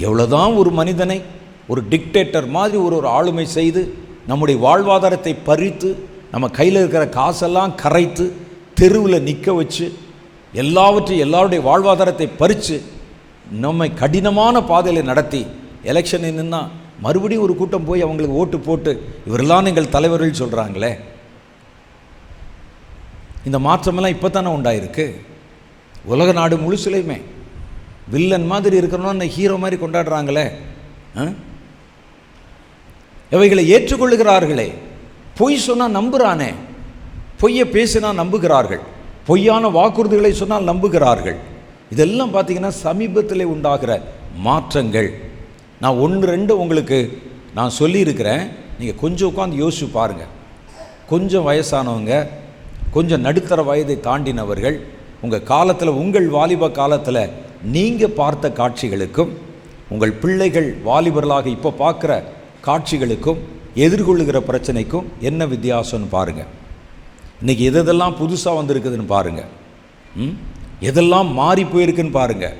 எவ்வளோதான் ஒரு மனிதனை ஒரு டிக்டேட்டர் மாதிரி ஒரு ஆளுமை செய்து நம்முடைய வாழ்வாதாரத்தை பறித்து நம்ம கையில் இருக்கிற காசெல்லாம் கரைத்து தெருவில் நிற்க வச்சு எல்லாருடைய வாழ்வாதாரத்தை பறித்து நம்மை கடினமான பாதையில் நடத்தி எலெக்ஷன் நின்னா மறுபடியும் ஒரு கூட்டம் போய் அவங்களுக்கு ஓட்டு போட்டு இவரெல்லாம் எங்கள் தலைவர்கள் சொல்கிறாங்களே. இந்த மாற்றமெல்லாம் இப்போ தானே உண்டாயிருக்கு. உலக நாடு முழுசுலையுமே வில்லன் மாதிரி இருக்கிறோன்னா ஹீரோ மாதிரி கொண்டாடுறாங்களே. இவைகளை ஏற்றுக்கொள்ளுகிறார்களே. பொய் சொன்னால் நம்புகிறானே, பொய்யை பேசினா நம்புகிறார்கள், பொய்யான வாக்குறுதிகளை சொன்னால் நம்புகிறார்கள். இதெல்லாம் பார்த்தீங்கன்னா சமீபத்தில் உண்டாகிற மாற்றங்கள். நான் 1-2 உங்களுக்கு நான் சொல்லியிருக்கிறேன். நீங்கள் கொஞ்சம் உட்காந்து யோசிச்சு பாருங்கள். கொஞ்சம் வயசானவங்க, கொஞ்சம் நடுத்தர வயதை தாண்டினவர்கள், உங்கள் காலத்தில், உங்கள் வாலிப காலத்தில் நீங்கள் பார்த்த காட்சிகளுக்கும் உங்கள் பிள்ளைகள் வாலிபர்களாக இப்போ பார்க்குற காட்சிகளுக்கும் எதிர்கொள்ளுகிற பிரச்சனைக்கும் என்ன வித்தியாசம்னு பாருங்கள். இன்றைக்கி எதெல்லாம் புதுசாக வந்திருக்குதுன்னு பாருங்கள். எதெல்லாம் மாறி போயிருக்குன்னு பாருங்கள்.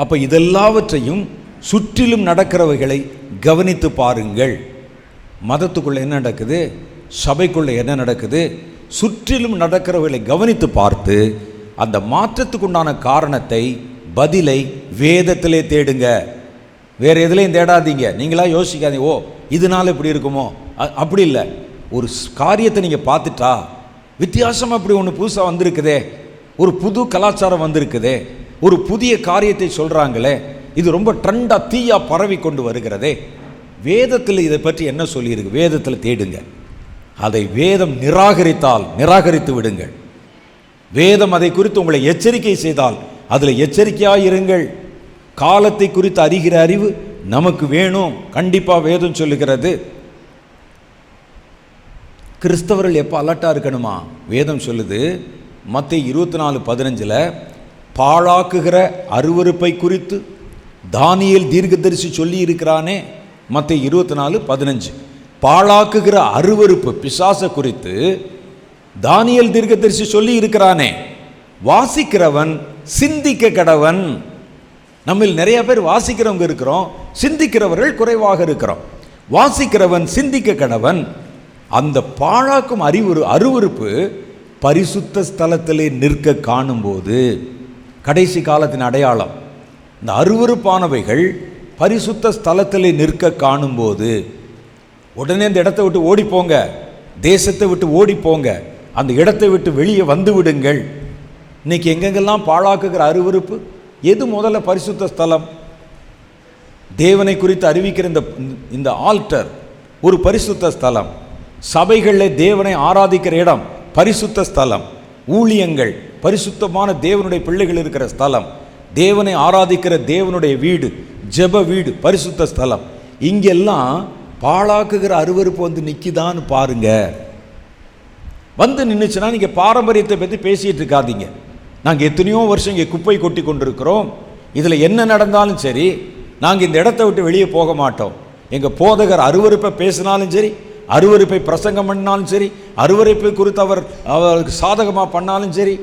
அப்போ இதெல்லாவற்றையும் சுற்றிலும் நடக்கிறவைகளை கவனித்து பாருங்கள். மதத்துக்குள்ளே என்ன நடக்குது, சபைக்குள்ளே என்ன நடக்குது, சுற்றிலும் நடக்கிறவைகளை கவனித்து பார்த்து அந்த மாற்றத்துக்குண்டான காரணத்தை, பதிலை வேதத்திலே தேடுங்க. வேறு எதுலையும் தேடாதீங்க. நீங்களா யோசிக்காதீங்க, ஓ இதனால இப்படி இருக்குமோ, அப்படி இல்லை. ஒரு காரியத்தை நீங்கள் பார்த்துட்டா வித்தியாசமாக இப்படி ஒன்று புதுசாக வந்திருக்குதே, ஒரு புது கலாச்சாரம் வந்திருக்குதே, ஒரு புதிய காரியத்தை சொல்கிறாங்களே, இது ரொம்ப ட்ரெண்டாக தீயாக பரவி கொண்டு வருகிறதே, வேதத்தில் இதை பற்றி என்ன சொல்லியிருக்கு, வேதத்தில் தேடுங்க. அதை வேதம் நிராகரித்தால் நிராகரித்து விடுங்கள். வேதம் அதை குறித்து உங்களை எச்சரிக்கை செய்தால் அதில் எச்சரிக்கையாக இருங்கள். காலத்தை குறித்து அறிகிற அறிவு நமக்கு வேணும். கண்டிப்பாக வேதம் சொல்லுகிறது. கிறிஸ்தவர்கள் எப்போ அலர்ட்டாக இருக்கணுமா? வேதம் சொல்லுது மத்தேயு 24:15 பாழாக்குகிற அருவருப்பை குறித்து தானியேல் தீர்க்கதரிசி சொல்லி இருக்கிறானே. மத்தேயு 24:15 பாழாக்குகிற அருவருப்பு பிசாச குறித்து தானியேல் தீர்க்கதரிசி சொல்லி இருக்கிறானே. வாசிக்கிறவன் சிந்திக்க கடவன். நம்மில் நிறைய பேர் வாசிக்கிறவங்க இருக்கிறோம், சிந்திக்கிறவர்கள் குறைவாக இருக்கிறோம். வாசிக்கிறவன் சிந்திக்க கடவன். அந்த பாழாக்கும் அருவருப்பு பரிசுத்த ஸ்தலத்திலே நிற்க காணும்போது, கடைசி காலத்தின் அடையாளம் இந்த அருவருப்பானவைகள் பரிசுத்த ஸ்தலத்திலே நிற்க காணும்போது உடனே அந்த இடத்தை விட்டு ஓடிப்போங்க, தேசத்தை விட்டு ஓடிப்போங்க, அந்த இடத்தை விட்டு வெளியே வந்து விடுங்கள். இன்னைக்கு எங்கெங்கெல்லாம் பாழாக்குகிற அருவருப்பு, எது முதல்ல பரிசுத்த ஸ்தலம்? தேவனை குறித்து அறிவிக்கிற இந்த ஆல்டர் ஒரு பரிசுத்த ஸ்தலம். சபைகளில் தேவனை ஆராதிக்கிற இடம் பரிசுத்த ஸ்தலம். ஊழியங்கள் பரிசுத்தமான தேவனுடைய பிள்ளைகள் இருக்கிற ஸ்தலம். தேவனை ஆராதிக்கிற தேவனுடைய வீடு, ஜெப வீடு பரிசுத்த ஸ்தலம். இங்கெல்லாம் பாழாக்குகிற அருவருப்பு வந்து நிற்கிதான்னு பாருங்க. வந்து நின்றுச்சுன்னா நீங்கள் பாரம்பரியத்தை பற்றி பேசிகிட்டு இருக்காதீங்க. நாங்கள் எத்தனையோ வருஷம் இங்கே குப்பை கொட்டி கொண்டிருக்கிறோம், இதில் என்ன நடந்தாலும் சரி நாங்கள் இந்த இடத்த விட்டு வெளியே போக மாட்டோம். எங்கள் போதகர் அருவருப்பை பேசினாலும் சரி, அருவருப்பை பிரசங்கம் பண்ணாலும் சரி, அருவருப்பை குறித்து அவருக்கு சாதகமாக பண்ணாலும் சரி,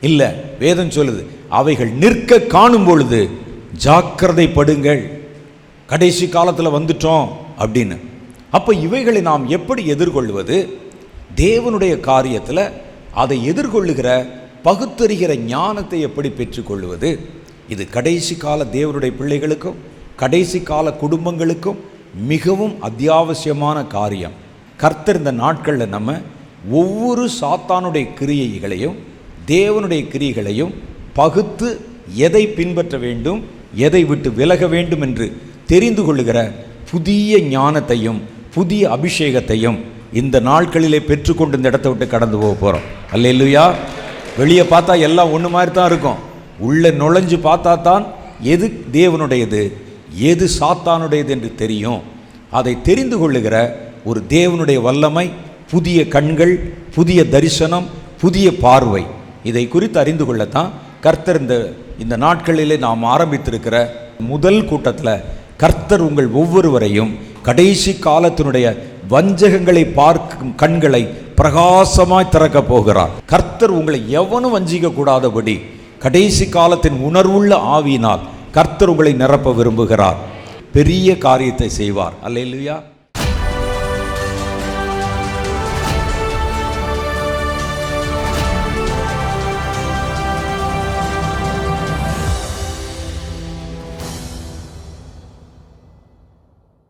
இல்லை. வேதம் சொல்லுது அவைகள் நிற்க காணும் பொழுது ஜாக்கிரதைப்படுங்கள், கடைசி காலத்தில் வந்துட்டோம் அப்படின்னு. அப்போ இவைகளை நாம் எப்படி எதிர்கொள்வது? தேவனுடைய காரியத்தில் அதை எதிர்கொள்ளுகிற பகுத்தறிகிற ஞானத்தை எப்படி பெற்றுக்கொள்வது? இது கடைசி கால தேவனுடைய பிள்ளைகளுக்கும் கடைசி கால குடும்பங்களுக்கும் மிகவும் அத்தியாவசியமான காரியம். கர்த்தர் இந்த நாட்களில் நம்ம ஒவ்வொரு சாத்தானுடைய கிரியைகளையும் தேவனுடைய கிரியைகளையும் பகுத்து எதை பின்பற்ற வேண்டும், எதை விட்டு விலக வேண்டும் என்று தெரிந்து கொள்ளுகிற புதிய ஞானத்தையும் புதிய அபிஷேகத்தையும் இந்த நாட்களிலே பெற்றுக்கொண்டு இந்த இடத்தை விட்டு கடந்து போக போகிறோம். அல்லேலூயா. வெளியே பார்த்தா எல்லாம் ஒன்று மாதிரி தான் இருக்கும். உள்ளே நுழைஞ்சு பார்த்தா தான் எது தேவனுடையது எது சாத்தானுடையது என்று தெரியும். அதை தெரிந்து கொள்ளுகிற ஒரு தேவனுடைய வல்லமை, புதிய கண்கள், புதிய தரிசனம், புதிய பார்வை, இதை குறித்து அறிந்து கொள்ளத்தான் கர்த்தர் இந்த நாட்களிலே நாம் ஆரம்பித்திருக்கிற முதல் கூட்டத்தில் கர்த்தர் உங்கள் ஒவ்வொருவரையும் கடைசி காலத்தினுடைய வஞ்சகங்களை பார்க்கும் கண்களை பிரகாசமாய் திறக்க போகிறார். கர்த்தர் உங்களை எவனும் வஞ்சிக்க கூடாதபடி கடைசி காலத்தின் உணர்வுள்ள ஆவியினால் கர்த்தர் உங்களை நிரப்ப விரும்புகிறார். பெரிய காரியத்தை செய்வார். அல்லேலூயா.